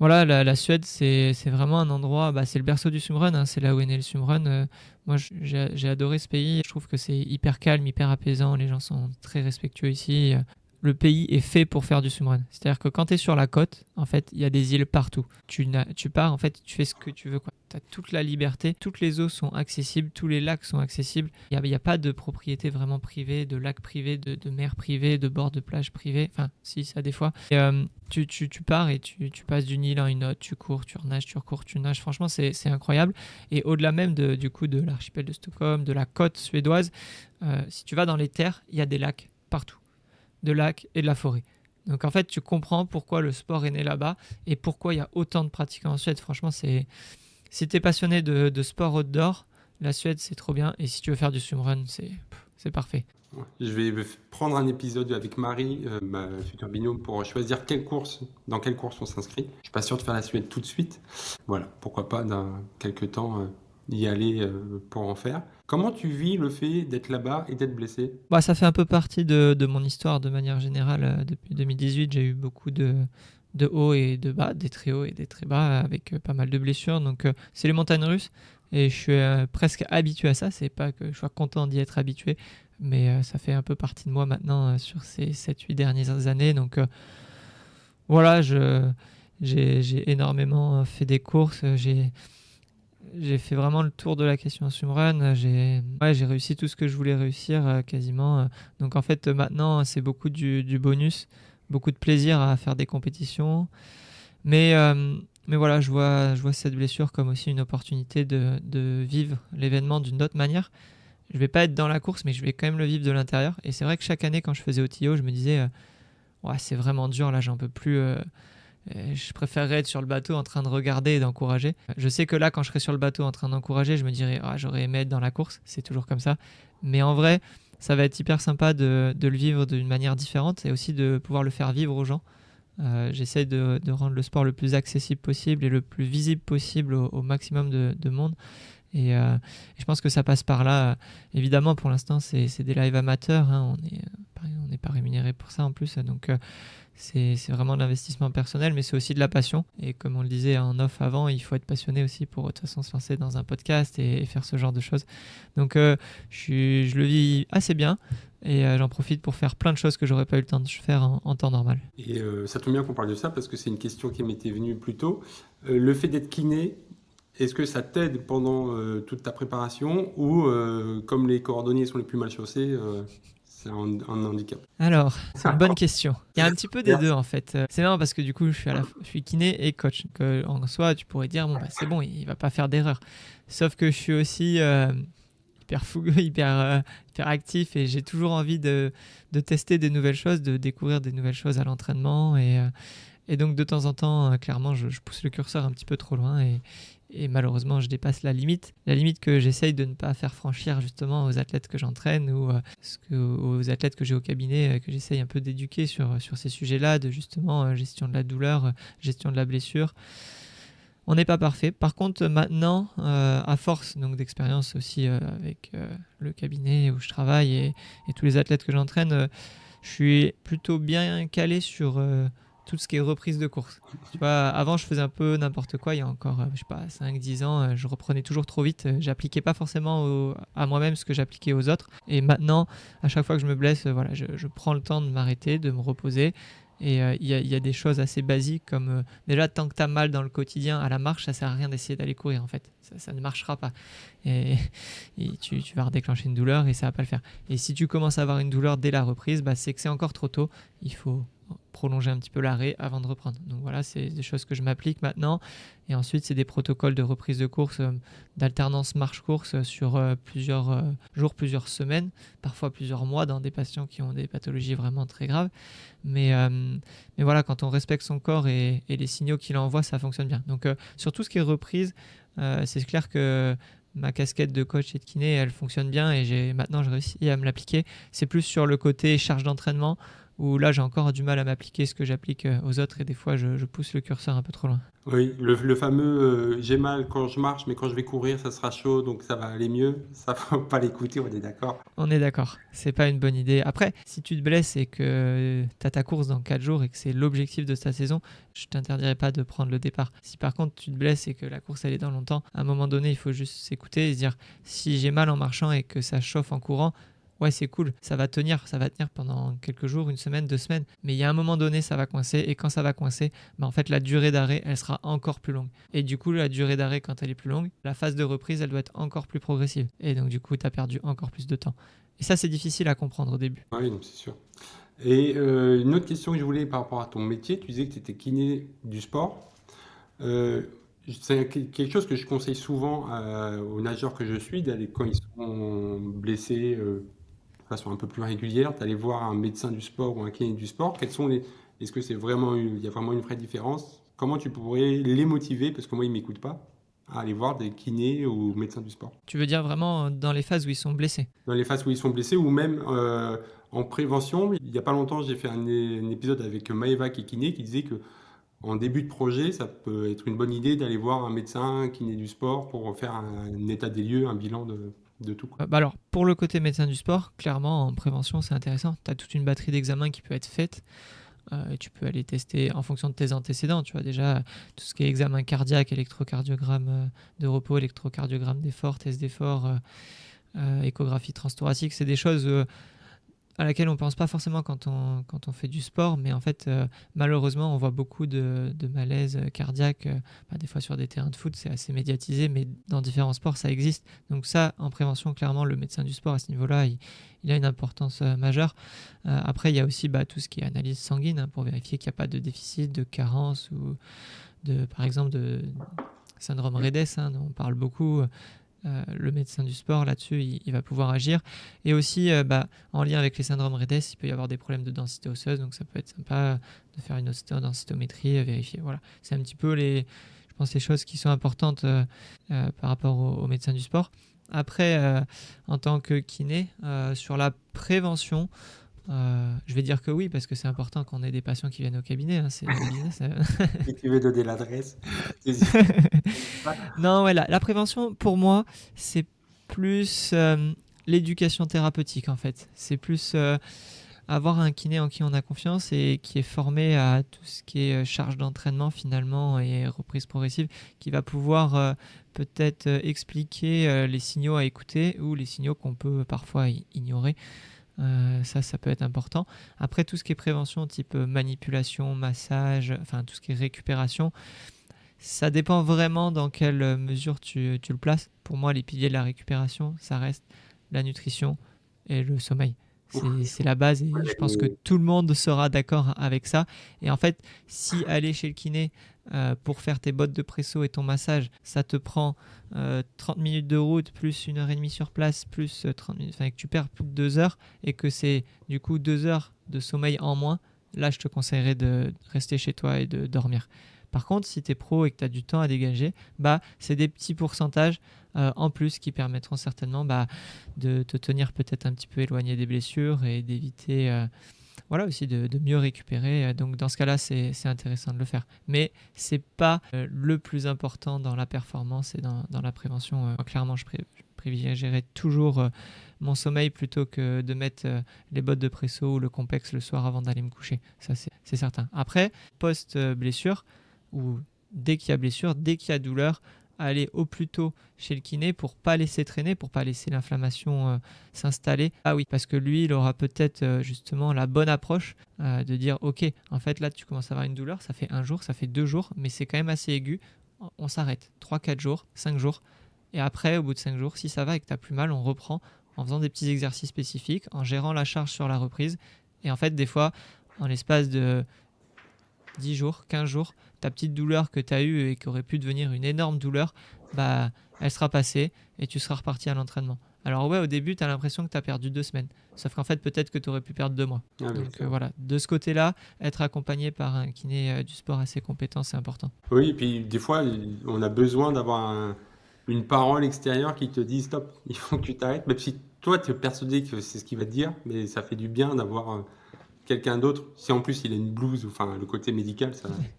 Voilà, la Suède, c'est vraiment un endroit, c'est le berceau du swimrun, hein, c'est là où est né le swimrun. Moi, j'ai adoré ce pays. Je trouve que c'est hyper calme, hyper apaisant. Les gens sont très respectueux ici. Le pays est fait pour faire du swimrun. C'est-à-dire que quand tu es sur la côte, en fait, il y a des îles partout. Tu pars, en fait, tu fais ce que tu veux, quoi. Tu as toute la liberté. Toutes les eaux sont accessibles, tous les lacs sont accessibles. Il n'y a pas de propriété vraiment privée, de lacs privés, de mer privée, de bord de plage privée. Enfin, si, ça des fois. Et, tu pars et tu passes d'une île à une autre. Tu cours, tu renages, tu recours, tu nages. Franchement, c'est incroyable. Et au-delà même de l'archipel de Stockholm, de la côte suédoise, si tu vas dans les terres, il y a des lacs partout. De lacs et de la forêt. Donc en fait, tu comprends pourquoi le sport est né là-bas et pourquoi il y a autant de pratiquants en Suède. Franchement, si tu es passionné de sport outdoor, la Suède, c'est trop bien. Et si tu veux faire du swimrun, c'est parfait. Je vais prendre un épisode avec Marie, ma future binôme, pour choisir dans quelle course on s'inscrit. Je suis pas sûr de faire la Suède tout de suite. Voilà, pourquoi pas dans quelques temps y aller pour en faire. Comment tu vis le fait d'être là-bas et d'être blessé? Ça fait un peu partie de mon histoire de manière générale. Depuis 2018, j'ai eu beaucoup de hauts et de bas, des très hauts et des très bas, avec pas mal de blessures. Donc c'est les montagnes russes et je suis presque habitué à ça. C'est pas que je sois content d'y être habitué, mais ça fait un peu partie de moi maintenant sur ces 7-8 dernières années. Donc voilà, j'ai énormément fait des courses. J'ai fait vraiment le tour de la question swimrun. J'ai réussi tout ce que je voulais réussir quasiment. Donc en fait, maintenant, c'est beaucoup du bonus, beaucoup de plaisir à faire des compétitions. Mais voilà, je vois cette blessure comme aussi une opportunité de vivre l'événement d'une autre manière. Je vais pas être dans la course, mais je vais quand même le vivre de l'intérieur. Et c'est vrai que chaque année, quand je faisais au TIO, je me disais c'est vraiment dur, là, j'en peux plus. Je préférerais être sur le bateau en train de regarder et d'encourager. Je sais que là, quand je serai sur le bateau en train d'encourager, je me dirais j'aurais aimé être dans la course. C'est toujours comme ça. Mais en vrai, ça va être hyper sympa de le vivre d'une manière différente et aussi de pouvoir le faire vivre aux gens. J'essaie de rendre le sport le plus accessible possible et le plus visible possible au maximum de monde. Et je pense que ça passe par là. Évidemment, pour l'instant, c'est des lives amateurs. Hein. On n'est pas rémunéré pour ça en plus. Donc, c'est vraiment de l'investissement personnel, mais c'est aussi de la passion. Et comme on le disait en off avant, il faut être passionné aussi pour de toute façon se lancer dans un podcast et faire ce genre de choses. Donc, je le vis assez bien. Et j'en profite pour faire plein de choses que j'aurais pas eu le temps de faire en temps normal. Et ça tombe bien qu'on parle de ça parce que c'est une question qui m'était venue plus tôt. Le fait d'être kiné, est-ce que ça t'aide pendant toute ta préparation ou comme les cordonniers sont les plus mal chaussés, c'est un handicap? Alors, c'est une bonne question. Il y a un petit peu des deux en fait. C'est marrant parce que du coup, je suis kiné et coach. Donc, en soi, tu pourrais dire, bon, c'est bon, il va pas faire d'erreur. Sauf que je suis aussi hyper fougueux, hyper actif et j'ai toujours envie de tester des nouvelles choses, de découvrir des nouvelles choses à l'entraînement. Et donc, de temps en temps, clairement, je pousse le curseur un petit peu trop loin et malheureusement, je dépasse la limite que j'essaye de ne pas faire franchir justement aux athlètes que j'entraîne ou aux athlètes que j'ai au cabinet, que j'essaye un peu d'éduquer sur ces sujets-là, de justement gestion de la douleur, gestion de la blessure. On n'est pas parfait. Par contre, maintenant, à force donc, d'expérience aussi avec le cabinet où je travaille et tous les athlètes que j'entraîne, je suis plutôt bien calé sur tout ce qui est reprise de course. Tu vois, avant, je faisais un peu n'importe quoi. Il y a encore, 5-10 ans, je reprenais toujours trop vite. J'appliquais pas forcément à moi-même ce que j'appliquais aux autres. Et maintenant, à chaque fois que je me blesse, je prends le temps de m'arrêter, de me reposer. Et il y a des choses assez basiques comme déjà tant que tu as mal dans le quotidien à la marche, ça sert à rien d'essayer d'aller courir en fait, ça ne marchera pas et tu vas redéclencher une douleur et ça va pas le faire. Et si tu commences à avoir une douleur dès la reprise, c'est que c'est encore trop tôt, il faut prolonger un petit peu l'arrêt avant de reprendre. Donc voilà, c'est des choses que je m'applique maintenant. Et ensuite, c'est des protocoles de reprise de course, d'alternance marche-course sur plusieurs jours, plusieurs semaines, parfois plusieurs mois dans des patients qui ont des pathologies vraiment très graves. Mais voilà, quand on respecte son corps et les signaux qu'il envoie, ça fonctionne bien. Donc sur tout ce qui est reprise, c'est clair que ma casquette de coach et de kiné, elle fonctionne bien et maintenant je réussis à me l'appliquer. C'est plus sur le côté charge d'entraînement où là j'ai encore du mal à m'appliquer ce que j'applique aux autres et des fois je pousse le curseur un peu trop loin. Oui, le fameux j'ai mal quand je marche, mais quand je vais courir, ça sera chaud, donc ça va aller mieux. Ça, faut pas l'écouter, on est d'accord. On est d'accord, c'est pas une bonne idée. Après, si tu te blesses et que tu as ta course dans 4 jours et que c'est l'objectif de ta saison, je t'interdirai pas de prendre le départ. Si par contre tu te blesses et que la course elle est dans longtemps, à un moment donné, il faut juste s'écouter et se dire si j'ai mal en marchant et que ça chauffe en courant, ouais, c'est cool, ça va tenir pendant quelques jours, une semaine, 2 semaines. Mais il y a un moment donné, ça va coincer. Et quand ça va coincer, en fait, la durée d'arrêt, elle sera encore plus longue. Et du coup, la durée d'arrêt, quand elle est plus longue, la phase de reprise, elle doit être encore plus progressive. Et donc, du coup, tu as perdu encore plus de temps. Et ça, c'est difficile à comprendre au début. Oui, c'est sûr. Et une autre question que je voulais par rapport à ton métier, tu disais que tu étais kiné du sport. C'est quelque chose que je conseille souvent aux nageurs que je suis, d'aller quand ils sont blessés de façon un peu plus régulière, d'aller voir un médecin du sport ou un kiné du sport. Est-ce que il y a vraiment une vraie différence? Comment tu pourrais les motiver, parce que moi ils m'écoutent pas, à aller voir des kinés ou médecins du sport? Tu veux dire vraiment dans les phases où ils sont blessés? Dans les phases où ils sont blessés ou même en prévention. Il n'y a pas longtemps, j'ai fait un épisode avec Maëva qui est kiné qui disait que en début de projet, ça peut être une bonne idée d'aller voir un médecin, un kiné du sport pour faire un état des lieux, un bilan de tout, quoi. Alors, pour le côté médecin du sport, clairement, en prévention, c'est intéressant. Tu as toute une batterie d'examens qui peut être faite. Et tu peux aller tester en fonction de tes antécédents. Tu vois déjà tout ce qui est examen cardiaque, électrocardiogramme de repos, électrocardiogramme d'effort, test d'effort, échographie transthoracique. C'est des choses à laquelle on ne pense pas forcément quand on fait du sport, mais en fait, malheureusement, on voit beaucoup de malaise cardiaque, des fois sur des terrains de foot, c'est assez médiatisé, mais dans différents sports, ça existe. Donc ça, en prévention, clairement, le médecin du sport, à ce niveau-là, il a une importance majeure. Après, il y a aussi tout ce qui est analyse sanguine, pour vérifier qu'il n'y a pas de déficit, de carence, ou par exemple, de syndrome Redès, dont on parle beaucoup. Le médecin du sport là-dessus il va pouvoir agir et aussi en lien avec les syndromes Redès il peut y avoir des problèmes de densité osseuse, donc ça peut être sympa de faire une ostéodensitométrie, vérifier, voilà, c'est un petit peu je pense les choses qui sont importantes par rapport au médecin du sport. Après en tant que kiné sur la prévention, je vais dire que oui, parce que c'est important qu'on ait des patients qui viennent au cabinet, c'est le business. Si tu veux donner l'adresse. Non, ouais, la prévention, pour moi, c'est plus l'éducation thérapeutique, en fait. C'est plus avoir un kiné en qui on a confiance et qui est formé à tout ce qui est charge d'entraînement, finalement, et reprise progressive, qui va pouvoir peut-être expliquer les signaux à écouter ou les signaux qu'on peut parfois ignorer. Ça peut être important. Après, tout ce qui est prévention, type manipulation, massage, enfin tout ce qui est récupération, ça dépend vraiment dans quelle mesure tu le places. Pour moi, les piliers de la récupération, ça reste la nutrition et le sommeil. C'est la base et je pense que tout le monde sera d'accord avec ça. Et en fait, si aller chez le kiné pour faire tes bottes de presso et ton massage, ça te prend 30 minutes de route, plus 1h30 sur place, plus 30 minutes, enfin que tu perds plus de 2 heures et que c'est du coup 2 heures de sommeil en moins, là je te conseillerais de rester chez toi et de dormir. Par contre, si tu es pro et que tu as du temps à dégager, c'est des petits pourcentages en plus qui permettront certainement de te tenir peut-être un petit peu éloigné des blessures et d'éviter aussi de mieux récupérer. Donc dans ce cas-là, c'est intéressant de le faire. Mais c'est pas le plus important dans la performance et dans la prévention. Clairement, je privilégierais toujours mon sommeil plutôt que de mettre les bottes de presso ou le complexe le soir avant d'aller me coucher. Ça, c'est certain. Après, post-blessure, ou dès qu'il y a blessure, dès qu'il y a douleur, aller au plus tôt chez le kiné pour pas laisser traîner, pour pas laisser l'inflammation s'installer. Ah oui, parce que lui, il aura peut-être justement la bonne approche de dire ok, en fait là tu commences à avoir une douleur, ça fait 1 jour, ça fait 2 jours, mais c'est quand même assez aigu, on s'arrête, 3-4 jours, 5 jours, et après au bout de 5 jours, si ça va et que tu as plus mal, on reprend en faisant des petits exercices spécifiques, en gérant la charge sur la reprise, et en fait des fois, en l'espace de 10 jours, 15 jours, ta petite douleur que tu as eue et qui aurait pu devenir une énorme douleur, elle sera passée et tu seras reparti à l'entraînement. Alors ouais, au début, tu as l'impression que tu as perdu 2 semaines. Sauf qu'en fait, peut-être que tu aurais pu perdre 2 mois. Donc voilà, de ce côté-là, être accompagné par un kiné du sport assez compétent, c'est important. Oui, et puis des fois, on a besoin d'avoir une parole extérieure qui te dit stop, il faut que tu t'arrêtes. Même si toi, tu es persuadé que c'est ce qu'il va te dire, mais ça fait du bien d'avoir quelqu'un d'autre. Si en plus il a une blouse, enfin le côté médical,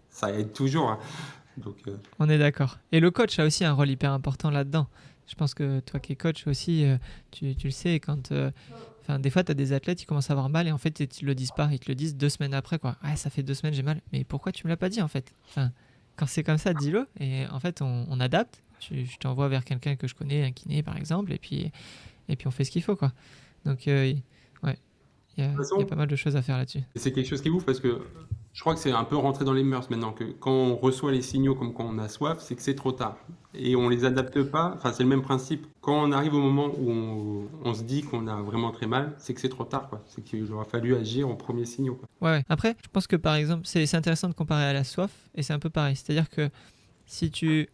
ça aide toujours. Donc, On est d'accord. Et le coach a aussi un rôle hyper important là-dedans. Je pense que toi qui es coach aussi, tu le sais, quand des fois tu as des athlètes qui commencent à avoir mal et en fait ils te le disent pas, ils te le disent 2 semaines après quoi. Ouais, ça fait 2 semaines j'ai mal, mais pourquoi tu me l'as pas dit en fait? Quand c'est comme ça, dis-le et en fait on adapte. Je t'envoie vers quelqu'un que je connais, un kiné par exemple, et puis on fait ce qu'il faut quoi. Donc il y a pas mal de choses à faire là-dessus. C'est quelque chose qui est ouf parce que je crois que c'est un peu rentré dans les mœurs maintenant que quand on reçoit les signaux comme quand on a soif, c'est que c'est trop tard. Et on les adapte pas. Enfin, c'est le même principe. Quand on arrive au moment où on se dit qu'on a vraiment très mal, c'est que c'est trop tard, quoi. C'est qu'il aura fallu agir aux premiers signaux, quoi. Ouais. Après, je pense que par exemple, c'est intéressant de comparer à la soif et c'est un peu pareil. C'est-à-dire que si tu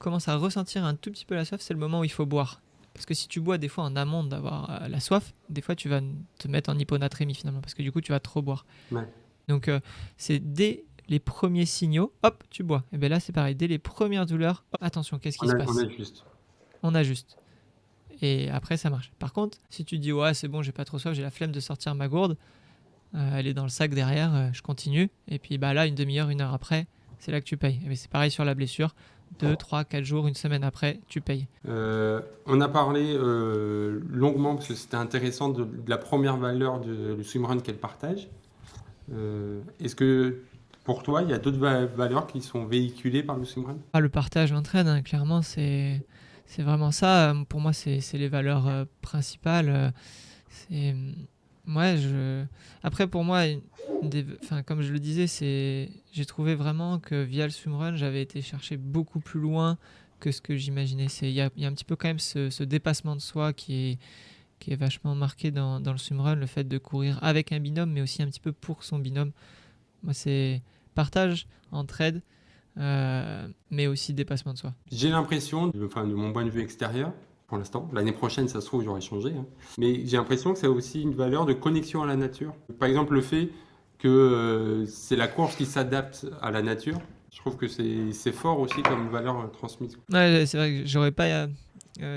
commences à ressentir un tout petit peu la soif, c'est le moment où il faut boire. Parce que si tu bois des fois en amont d'avoir la soif, des fois tu vas te mettre en hyponatrémie finalement, parce que du coup tu vas trop boire. Ouais. Donc c'est dès les premiers signaux, hop, tu bois. Et bien là c'est pareil, dès les premières douleurs, attention, qu'est-ce qui se passe ? On ajuste. Et après ça marche. Par contre, si tu dis ouais c'est bon, j'ai pas trop soif, j'ai la flemme de sortir ma gourde, elle est dans le sac derrière, je continue. Et puis là, une demi-heure, 1 heure après, c'est là que tu payes. Et c'est pareil sur la blessure. 2, 3, 4 jours, 1 semaine après, tu payes. On a parlé longuement, parce que c'était intéressant, de la première valeur du swimrun qu'elle partage. Est-ce que pour toi, il y a d'autres valeurs qui sont véhiculées par le swimrun ? Le partage d'entraide, hein, clairement, c'est vraiment ça. Pour moi, c'est les valeurs principales. Après, pour moi, comme je le disais, j'ai trouvé vraiment que via le swimrun, j'avais été chercher beaucoup plus loin que ce que j'imaginais. Il y a un petit peu quand même ce dépassement de soi qui est vachement marqué dans le swimrun, le fait de courir avec un binôme, mais aussi un petit peu pour son binôme. Moi, c'est partage, entraide, mais aussi dépassement de soi. J'ai l'impression, de mon point de vue extérieur, pour l'instant, l'année prochaine, ça se trouve, j'aurais changé, hein. Mais j'ai l'impression que ça a aussi une valeur de connexion à la nature. Par exemple, le fait que c'est la course qui s'adapte à la nature, je trouve que c'est fort aussi comme valeur transmise. Ouais, c'est vrai que j'aurais pas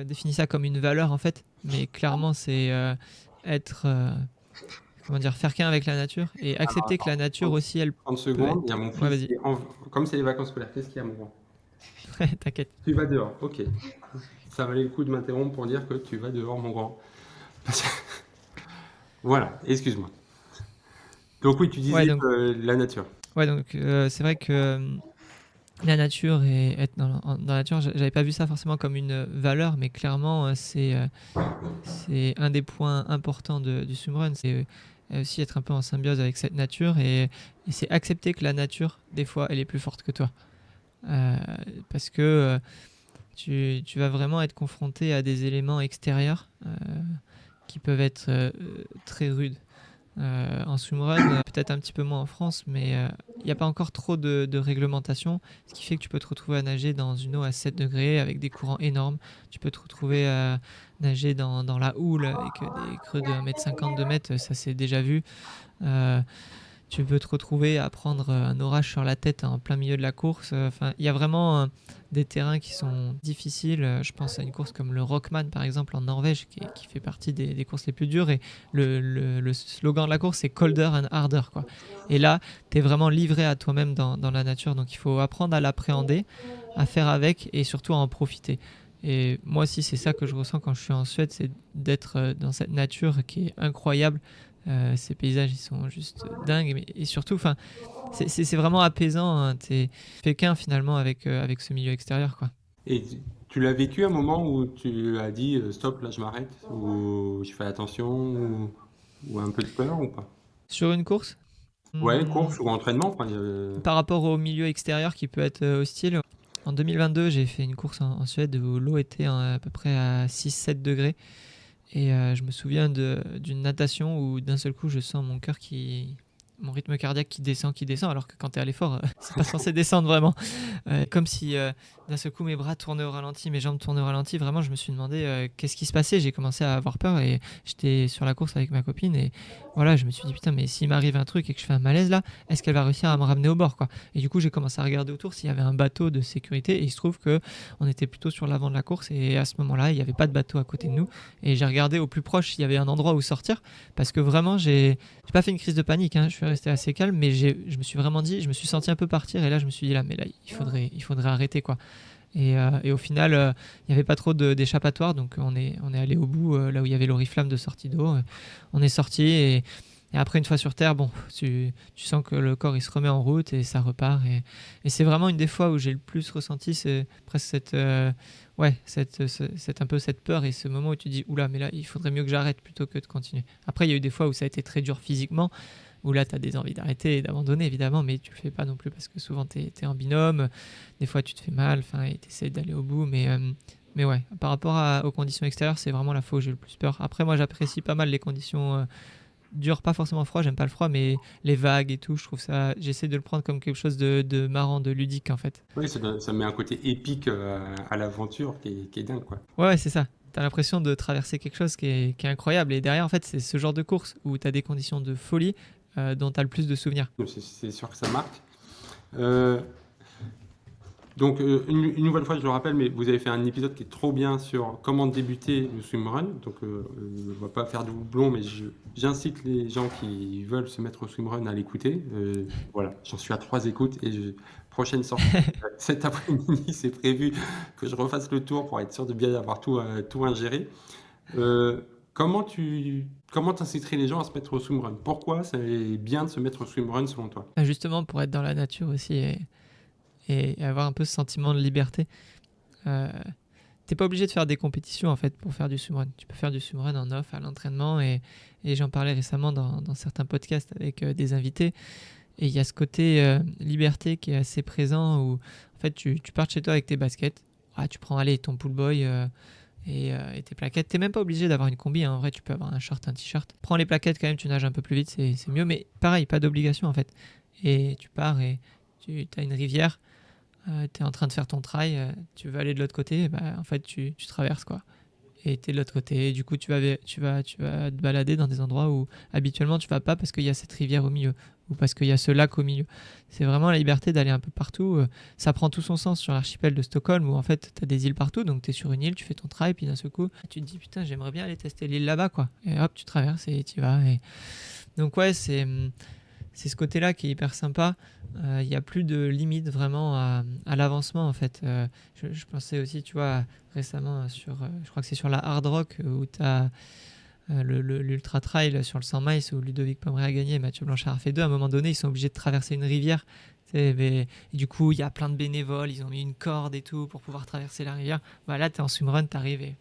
défini ça comme une valeur en fait, mais clairement c'est être faire qu'un avec la nature et accepter que la nature aussi elle 30 secondes, il y a mon fils comme c'est les vacances scolaires, qu'est-ce qu'il y a mon grand ? T'inquiète. Tu vas dehors, ok. Ça valait le coup de m'interrompre pour dire que tu vas dehors mon grand. Voilà, excuse-moi. Donc oui, tu disais la nature. Ouais, donc c'est vrai que la nature et être dans la nature, j'avais pas vu ça forcément comme une valeur, mais clairement c'est un des points importants du swimrun, c'est aussi être un peu en symbiose avec cette nature et c'est accepter que la nature, des fois, elle est plus forte que toi. Parce que tu vas vraiment être confronté à des éléments extérieurs qui peuvent être très rudes. En swimrun, peut-être un petit peu moins en France, mais il n'y a pas encore trop de réglementation, ce qui fait que tu peux te retrouver à nager dans une eau à 7 degrés avec des courants énormes. Tu peux te retrouver à nager dans la houle avec des creux de 1,50 m, 2 mètres, ça c'est déjà vu. Tu peux te retrouver à prendre un orage sur la tête en plein milieu de la course. Enfin, il y a vraiment des terrains qui sont difficiles. Je pense à une course comme le Rockman, par exemple, en Norvège, qui fait partie des courses les plus dures. Et le slogan de la course, c'est Colder and Harder, quoi. Et là, tu es vraiment livré à toi-même dans la nature. Donc, il faut apprendre à l'appréhender, à faire avec et surtout à en profiter. Et moi aussi, c'est ça que je ressens quand je suis en Suède, c'est d'être dans cette nature qui est incroyable. Ces paysages, ils sont juste dingues. Et surtout, c'est vraiment apaisant. Hein. Tu fais qu'un finalement avec ce milieu extérieur, quoi. Et tu l'as vécu un moment où tu as dit stop, là je m'arrête, ou je fais attention, ou un peu de peur ou pas? Sur une course, Ouais, course ou entraînement. par rapport au milieu extérieur qui peut être hostile, en 2022, j'ai fait une course en Suède où l'eau était à peu près à 6-7 degrés. Et je me souviens d'une natation où d'un seul coup je sens mon rythme cardiaque qui descend, alors que quand tu es à l'effort, c'est pas censé descendre vraiment. Comme si d'un seul coup mes bras tournaient au ralenti, mes jambes tournaient au ralenti. Vraiment, je me suis demandé qu'est-ce qui se passait. J'ai commencé à avoir peur et j'étais sur la course avec ma copine. Et voilà, je me suis dit, putain, mais s'il m'arrive un truc et que je fais un malaise là, est-ce qu'elle va réussir à me ramener au bord, quoi? Et du coup, j'ai commencé à regarder autour s'il y avait un bateau de sécurité. Et il se trouve qu'on était plutôt sur l'avant de la course. Et à ce moment-là, il n'y avait pas de bateau à côté de nous. Et j'ai regardé au plus proche s'il y avait un endroit où sortir. Parce que vraiment, j'ai pas fait une crise de panique, hein. Je suis resté assez calme, mais je me suis vraiment dit, je me suis senti un peu partir. Et là, je me suis dit, mais là, il faudrait arrêter, quoi. Et au final, il n'y avait pas trop d'échappatoire, donc on est allé au bout, là où il y avait l'oriflamme de sortie d'eau. On est sorti et après, une fois sur Terre, bon, tu sens que le corps il se remet en route et ça repart. Et c'est vraiment une des fois où j'ai le plus ressenti, c'est presque un peu cette peur et ce moment où tu dis, oula, mais là, il faudrait mieux que j'arrête plutôt que de continuer. Après, il y a eu des fois où ça a été très dur physiquement, où là, tu as des envies d'arrêter et d'abandonner, évidemment, mais tu le fais pas non plus parce que souvent, tu es en binôme. Des fois, tu te fais mal et tu essaies d'aller au bout. Mais ouais, par rapport aux conditions extérieures, c'est vraiment la fois où j'ai le plus peur. Après, moi, j'apprécie pas mal les conditions dures, pas forcément froid, j'aime pas le froid, mais les vagues et tout, je trouve ça, j'essaie de le prendre comme quelque chose de marrant, de ludique, en fait. Oui, ça met un côté épique à l'aventure qui est dingue, quoi. Ouais, c'est ça. T'as l'impression de traverser quelque chose qui est incroyable. Et derrière, en fait, c'est ce genre de course où t'as des conditions de folie dont t'as le plus de souvenirs. C'est sûr que ça marque. Donc, une nouvelle fois, je le rappelle, mais vous avez fait un épisode qui est trop bien sur comment débuter le swimrun. Donc, on ne va pas faire de doublon, mais j'incite les gens qui veulent se mettre au swimrun à l'écouter. Voilà, j'en suis à 3 écoutes et prochaine sortie cet après-midi, c'est prévu que je refasse le tour pour être sûr de bien avoir tout ingéré. Comment t'inciterais les gens à se mettre au swimrun? Pourquoi c'est bien de se mettre au swimrun selon toi? Justement, pour être dans la nature aussi et avoir un peu ce sentiment de liberté. T'es pas obligé de faire des compétitions en fait pour faire du swimrun. Tu peux faire du swimrun en off à l'entraînement et j'en parlais récemment dans certains podcasts avec des invités. Et il y a ce côté liberté qui est assez présent où en fait tu pars de chez toi avec tes baskets, tu prends ton pull boy et tes plaquettes. T'es même pas obligé d'avoir une combi, hein. En vrai tu peux avoir un short, un t-shirt. Prends les plaquettes quand même, tu nages un peu plus vite, c'est mieux. Mais pareil, pas d'obligation en fait. Et tu pars et tu as une rivière. Tu es en train de faire ton trail, tu veux aller de l'autre côté, en fait tu traverses, quoi. Et tu es de l'autre côté, et du coup tu vas te balader dans des endroits où habituellement tu vas pas parce qu'il y a cette rivière au milieu ou parce qu'il y a ce lac au milieu. C'est vraiment la liberté d'aller un peu partout. Ça prend tout son sens sur l'archipel de Stockholm où en fait tu as des îles partout, donc tu es sur une île, tu fais ton trail, puis d'un seul coup tu te dis putain, j'aimerais bien aller tester l'île là-bas, quoi. Et hop, tu traverses et tu vas. Donc ouais, c'est ce côté-là qui est hyper sympa. Il n'y a plus de limite vraiment à l'avancement, en fait. Je pensais aussi, tu vois, récemment je crois que c'est sur la Hard Rock où tu as l'Ultra Trail sur le 100 miles où Ludovic Pomeray a gagné et Mathieu Blanchard a fait 2. À un moment donné, ils sont obligés de traverser une rivière. Et du coup, il y a plein de bénévoles, ils ont mis une corde et tout pour pouvoir traverser la rivière. Là, t'es en swimrun, t'arrives et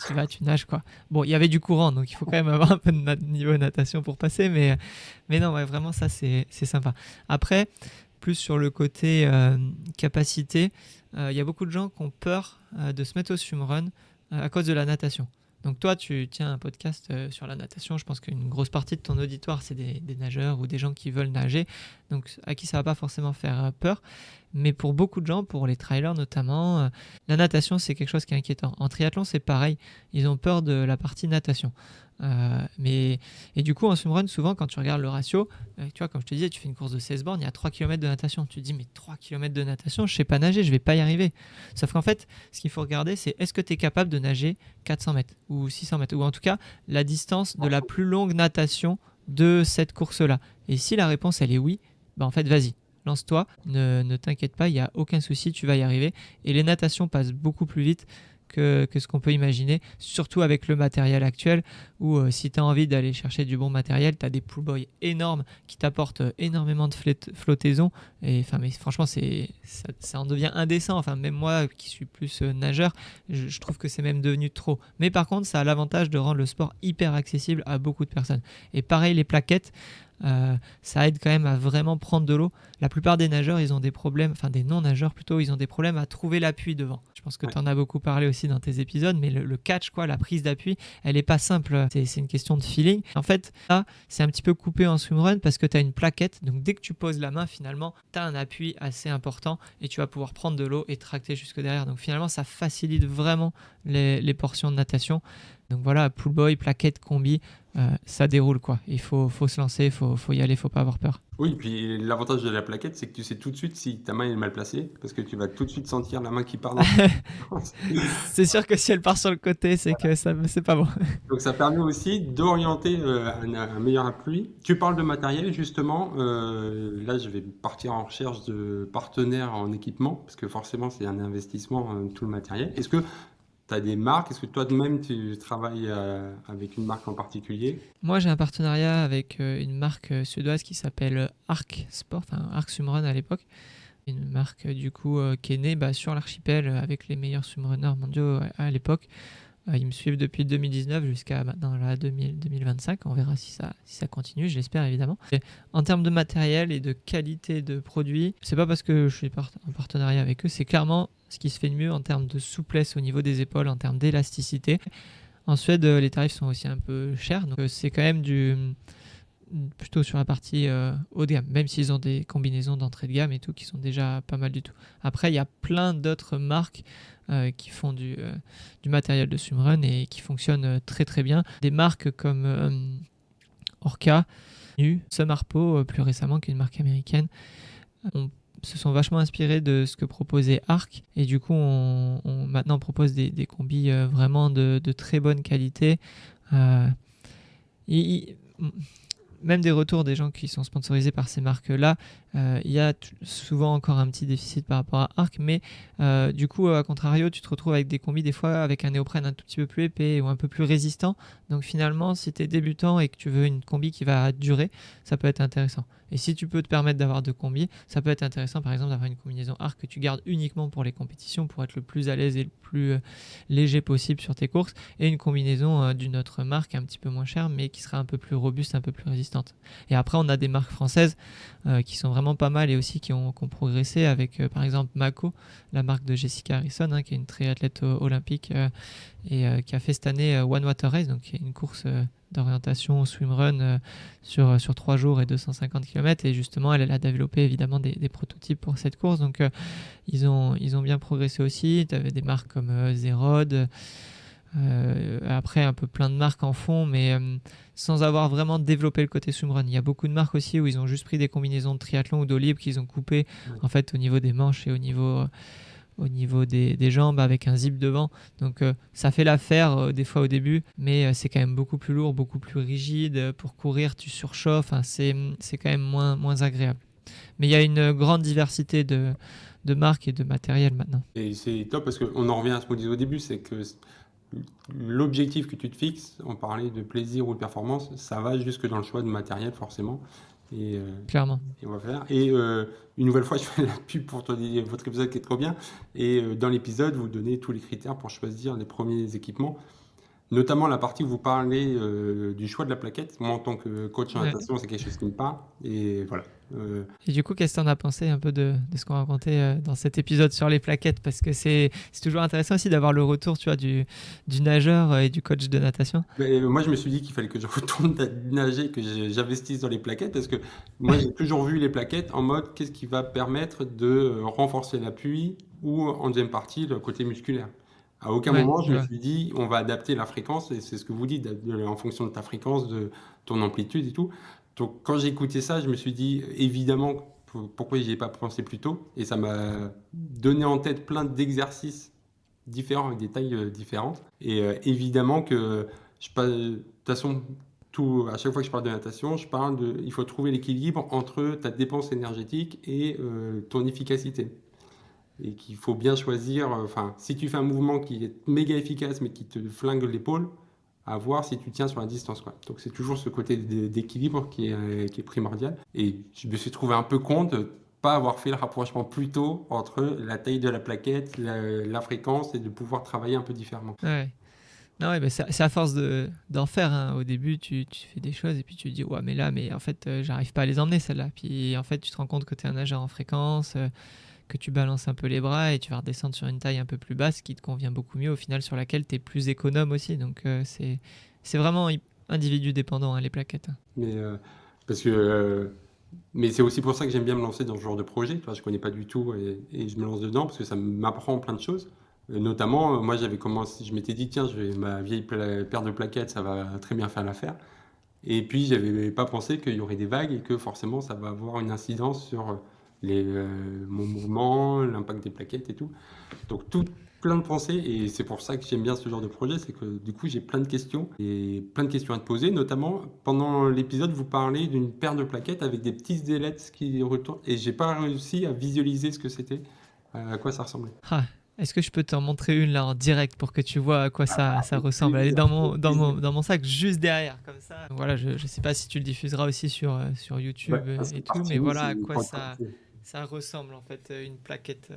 tu vas, tu nages, quoi. Bon, il y avait du courant, donc il faut quand même avoir un peu de niveau de natation pour passer, mais non, ouais, vraiment, ça, c'est sympa. Après, plus sur le côté capacité, il y a beaucoup de gens qui ont peur de se mettre au swimrun à cause de la natation. Donc toi, tu tiens un podcast sur la natation. Je pense qu'une grosse partie de ton auditoire, c'est des nageurs ou des gens qui veulent nager, donc à qui ça va pas forcément faire peur. Mais pour beaucoup de gens, pour les trailers notamment, la natation, c'est quelque chose qui est inquiétant. En triathlon, c'est pareil. Ils ont peur de la partie natation. Et du coup, en swimrun, souvent, quand tu regardes le ratio, tu vois, comme je te disais, tu fais une course de 16 bornes, il y a 3 km de natation. Tu te dis, mais 3 km de natation, je sais pas nager, je vais pas y arriver. Sauf qu'en fait, ce qu'il faut regarder, c'est est-ce que tu es capable de nager 400 mètres ou 600 mètres, ou en tout cas, la distance de la plus longue natation de cette course-là. Et si la réponse, elle est oui, en fait, vas-y. Lance-toi, ne t'inquiète pas, il n'y a aucun souci, tu vas y arriver. Et les natations passent beaucoup plus vite que ce qu'on peut imaginer, surtout avec le matériel actuel, où si tu as envie d'aller chercher du bon matériel, tu as des pull buoys énormes qui t'apportent énormément de flottaison. Mais franchement, ça en devient indécent. Enfin, même moi qui suis plus nageur, je trouve que c'est même devenu trop. Mais par contre, ça a l'avantage de rendre le sport hyper accessible à beaucoup de personnes. Et pareil, les plaquettes, ça aide quand même à vraiment prendre de l'eau. La plupart des nageurs, ils ont des problèmes, enfin des non-nageurs plutôt, ils ont des problèmes à trouver l'appui devant. Je pense que tu en as beaucoup parlé aussi dans tes épisodes, mais le catch, la prise d'appui, elle est pas simple. C'est une question de feeling. En fait, là, c'est un petit peu coupé en swimrun parce que tu as une plaquette. Donc dès que tu poses la main, finalement, tu as un appui assez important et tu vas pouvoir prendre de l'eau et tracter jusque derrière. Donc finalement, ça facilite vraiment les portions de natation. Donc voilà, pull buoy, plaquette, combi, ça déroule quoi. Il faut se lancer, faut y aller, faut pas avoir peur. Oui, puis l'avantage de la plaquette, c'est que tu sais tout de suite si ta main est mal placée, parce que tu vas tout de suite sentir la main qui part dans C'est sûr que si elle part sur le côté, c'est que c'est pas bon. Donc ça permet aussi d'orienter un meilleur appui. Tu parles de matériel justement. Là, je vais partir en recherche de partenaires en équipement, parce que forcément, c'est un investissement, tout le matériel. Est-ce que tu as des marques? Est-ce que toi-même, tu travailles avec une marque en particulier? Moi, j'ai un partenariat avec une marque suédoise qui s'appelle Arc Sport, enfin Arc Swimrun à l'époque. Une marque du coup qui est née sur l'archipel avec les meilleurs swimrunners mondiaux à l'époque. Ils me suivent depuis 2019 jusqu'à maintenant 2025. On verra si ça continue, je l'espère évidemment. Et en termes de matériel et de qualité de produit, c'est pas parce que je suis en partenariat avec eux, c'est clairement ce qui se fait de mieux en termes de souplesse au niveau des épaules, en termes d'élasticité. En Suède, les tarifs sont aussi un peu chers, donc c'est quand même plutôt sur la partie haut de gamme, même s'ils ont des combinaisons d'entrée de gamme et tout qui sont déjà pas mal du tout. Après, il y a plein d'autres marques qui font du matériel de swimrun et qui fonctionnent très très bien. Des marques comme Orca, Sumarpo plus récemment, qui est une marque américaine, se sont vachement inspirés de ce que proposait Arc et du coup on maintenant propose des combis vraiment de très bonne qualité. Même des retours des gens qui sont sponsorisés par ces marques-là, il y a souvent encore un petit déficit par rapport à Arc, mais du coup, à contrario, tu te retrouves avec des combis des fois avec un néoprène un tout petit peu plus épais ou un peu plus résistant. Donc finalement, si tu es débutant et que tu veux une combi qui va durer, ça peut être intéressant. Et si tu peux te permettre d'avoir deux combis, ça peut être intéressant par exemple d'avoir une combinaison Arc que tu gardes uniquement pour les compétitions, pour être le plus à l'aise et le plus léger possible sur tes courses, et une combinaison d'une autre marque un petit peu moins chère mais qui sera un peu plus robuste, un peu plus résistante. Et après on a des marques françaises qui sont vraiment pas mal et aussi qui ont progressé avec par exemple Mako, la marque de Jessica Harrison, qui est une triathlète olympique et qui a fait cette année One Water Race, donc qui est une course d'orientation swimrun sur 3 jours et 250 km, et justement elle a développé évidemment des prototypes pour cette course, donc ils ont bien progressé aussi. Tu avais des marques comme Zerod, après un peu plein de marques en fond, mais sans avoir vraiment développé le côté swimrun. Il y a beaucoup de marques aussi où ils ont juste pris des combinaisons de triathlon ou d'eau libre qu'ils ont coupées en fait au niveau des manches et au niveau des jambes avec un zip devant. Donc ça fait l'affaire des fois au début, mais c'est quand même beaucoup plus lourd, beaucoup plus rigide. Pour courir, tu surchauffes. C'est quand même moins agréable. Mais il y a une grande diversité de marques et de matériel maintenant. Et c'est top parce qu'on en revient à ce qu'on disait au début, c'est que l'objectif que tu te fixes, on parlait de plaisir ou de performance, ça va jusque dans le choix de matériel forcément. Et, clairement. Et on va faire. Et une nouvelle fois, je fais la pub pour votre épisode qui est trop bien. Et dans l'épisode, vous donnez tous les critères pour choisir les premiers équipements. Notamment la partie où vous parlez du choix de la plaquette. Moi, en tant que coach en Ouais. natation, c'est quelque chose qui me parle. Et voilà. Et du coup, qu'est-ce que t'en as pensé un peu de ce qu'on racontait dans cet épisode sur les plaquettes? Parce que c'est toujours intéressant aussi d'avoir le retour, tu vois, du nageur et du coach de natation. Mais moi, je me suis dit qu'il fallait que je retourne nager, que j'investisse dans les plaquettes, parce que moi, j'ai toujours vu les plaquettes en mode qu'est-ce qui va permettre de renforcer l'appui ou en deuxième partie le côté musculaire. À aucun Ouais, moment, je je me vois. suis dit on va adapter la fréquence, et c'est ce que vous dites, en fonction de ta fréquence, de ton amplitude et tout. Donc, quand j'ai écouté ça, je me suis dit évidemment pourquoi j'y ai pas pensé plus tôt, et ça m'a donné en tête plein d'exercices différents avec des tailles différentes. Et évidemment que de toute façon, à chaque fois que je parle de natation, il faut trouver l'équilibre entre ta dépense énergétique et ton efficacité. Et qu'il faut bien choisir, enfin, si tu fais un mouvement qui est méga efficace mais qui te flingue l'épaule, à voir si tu tiens sur la distance, quoi. Donc c'est toujours ce côté d'équilibre qui est primordial. Et je me suis trouvé un peu con de pas avoir fait le rapprochement plus tôt entre la taille de la plaquette, la fréquence, et de pouvoir travailler un peu différemment. Ouais. Non, ouais, bah, c'est à force d'en faire, hein. Au début, tu fais des choses et puis tu te dis, ouais, mais là, en fait, j'arrive pas à les emmener, celles-là. Puis en fait, tu te rends compte que tu es un nageur en fréquence, que tu balances un peu les bras et tu vas redescendre sur une taille un peu plus basse qui te convient beaucoup mieux, au final, sur laquelle tu es plus économe aussi. Donc, c'est vraiment individu dépendant, hein, les plaquettes. Mais parce que mais c'est aussi pour ça que j'aime bien me lancer dans ce genre de projet. Tu vois, je connais pas du tout, et je me lance dedans parce que ça m'apprend plein de choses. Notamment, moi j'avais commencé, je m'étais dit tiens, ma vieille paire de plaquettes, ça va très bien faire l'affaire. Et puis j'avais pas pensé qu'il y aurait des vagues et que forcément ça va avoir une incidence sur mon mouvement, l'impact des plaquettes et tout. Donc tout plein de pensées, et c'est pour ça que j'aime bien ce genre de projet, c'est que du coup j'ai plein de questions et plein de questions à te poser. Notamment pendant l'épisode, vous parlez d'une paire de plaquettes avec des petites ailettes qui retournent, et j'ai pas réussi à visualiser ce que c'était, à quoi ça ressemblait. Ah, est-ce que je peux t'en montrer une là en direct pour que tu vois à quoi ça ressemble? Elle est dans mon sac juste derrière, comme ça. Voilà, je sais pas si tu le diffuseras aussi sur Ouais, YouTube parce que et tout, partie mais nous, voilà c'est à quoi podcast. ça ressemble en fait, une plaquette.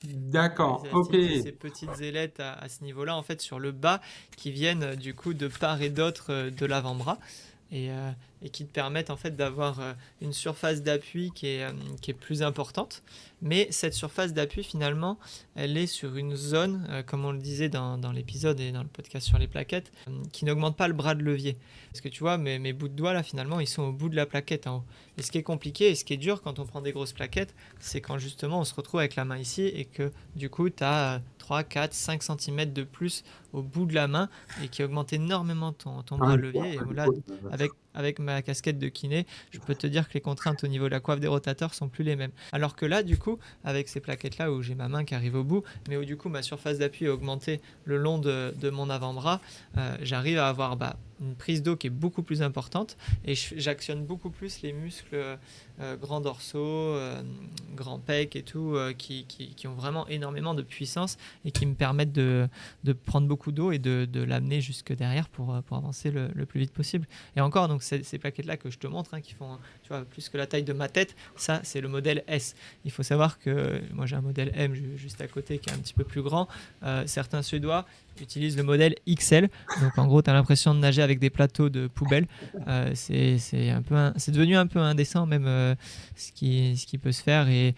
D'accord, ok. Ces petites ailettes à ce niveau-là, en fait, sur le bas, qui viennent du coup de part et d'autre de l'avant-bras. Et qui te permettent en fait d'avoir une surface d'appui qui est plus importante. Mais cette surface d'appui, finalement, elle est sur une zone, comme on le disait dans l'épisode et dans le podcast sur les plaquettes, qui n'augmente pas le bras de levier. Parce que tu vois, mes bouts de doigts, là, finalement, ils sont au bout de la plaquette en haut. Et ce qui est compliqué et ce qui est dur quand on prend des grosses plaquettes, c'est quand justement on se retrouve avec la main ici et que du coup, tu as 3, 4, 5 cm de plus au bout de la main et qui augmente énormément ton bras de levier. Et là, avec ma casquette de kiné, je peux te dire que les contraintes au niveau de la coiffe des rotateurs sont plus les mêmes. Alors que là, du coup, avec ces plaquettes-là où j'ai ma main qui arrive au bout, mais où du coup ma surface d'appui est augmentée le long de mon avant-bras, j'arrive à avoir une prise d'eau qui est beaucoup plus importante et j'actionne beaucoup plus les muscles grands dorsaux, grands pecs et tout, qui ont vraiment énormément de puissance et qui me permettent de prendre beaucoup d'eau et de l'amener jusque derrière pour avancer le plus vite possible. Et encore, donc ces plaquettes-là que je te montre, qui font plus que la taille de ma tête, ça c'est le modèle S. Il faut savoir que moi j'ai un modèle M juste à côté qui est un petit peu plus grand. Certains Suédois utilisent le modèle XL. Donc en gros, tu as l'impression de nager avec des plateaux de poubelle. C'est devenu un peu indécent même ce qui peut se faire. Et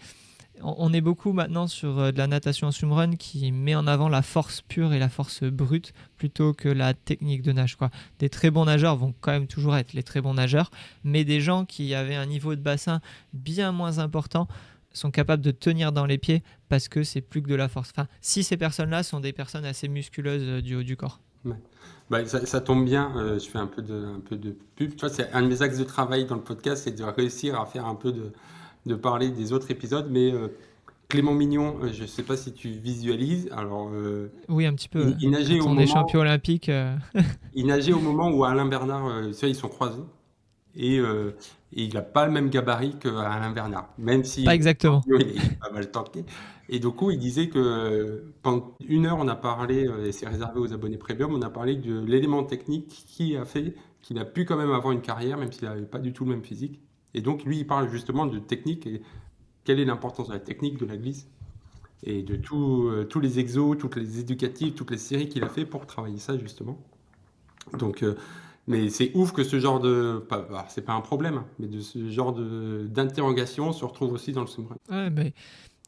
on est beaucoup maintenant sur de la natation en swimrun qui met en avant la force pure et la force brute plutôt que la technique de nage, quoi. Des très bons nageurs vont quand même toujours être les très bons nageurs, mais des gens qui avaient un niveau de bassin bien moins important sont capables de tenir dans les pieds parce que c'est plus que de la force. Enfin, si ces personnes-là sont des personnes assez musculeuses du haut du corps. Ouais. Ça tombe bien, je fais un peu de pub. Tu vois, c'est un de mes axes de travail dans le podcast, c'est de réussir à faire un peu de parler des autres épisodes. Mais Clément Mignon, je ne sais pas si tu visualises. Alors, oui, un petit peu. Il nageait quand on est champion olympique. Il nageait au moment où Alain Bernard, tu sais, ils sont croisés. Et il n'a pas le même gabarit qu'Alain Bernard, même si pas exactement. Il est pas mal tanké. Et du coup, il disait que pendant 1 heure, on a parlé, et c'est réservé aux abonnés premium, on a parlé de l'élément technique qui a fait qu'il a pu quand même avoir une carrière, même s'il n'avait pas du tout le même physique. Et donc, lui, il parle justement de technique et quelle est l'importance de la technique, de la glisse. et de tous les exos, toutes les éducatives, toutes les séries qu'il a fait pour travailler ça justement. Donc, mais c'est ouf que ce genre c'est pas un problème, hein, mais de ce genre d'interrogation se retrouve aussi dans le swimrun. Ouais, mais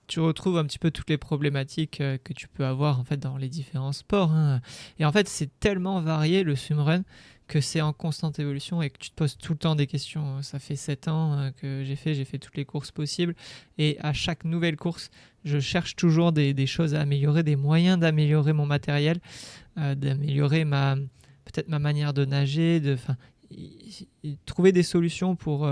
tu retrouves un petit peu toutes les problématiques que tu peux avoir en fait dans les différents sports, hein. Et en fait, c'est tellement varié le swimrun que c'est en constante évolution et que tu te poses tout le temps des questions. Ça fait 7 ans que j'ai fait toutes les courses possibles et à chaque nouvelle course, je cherche toujours des choses à améliorer, des moyens d'améliorer mon matériel, d'améliorer peut-être ma manière de nager, trouver des solutions pour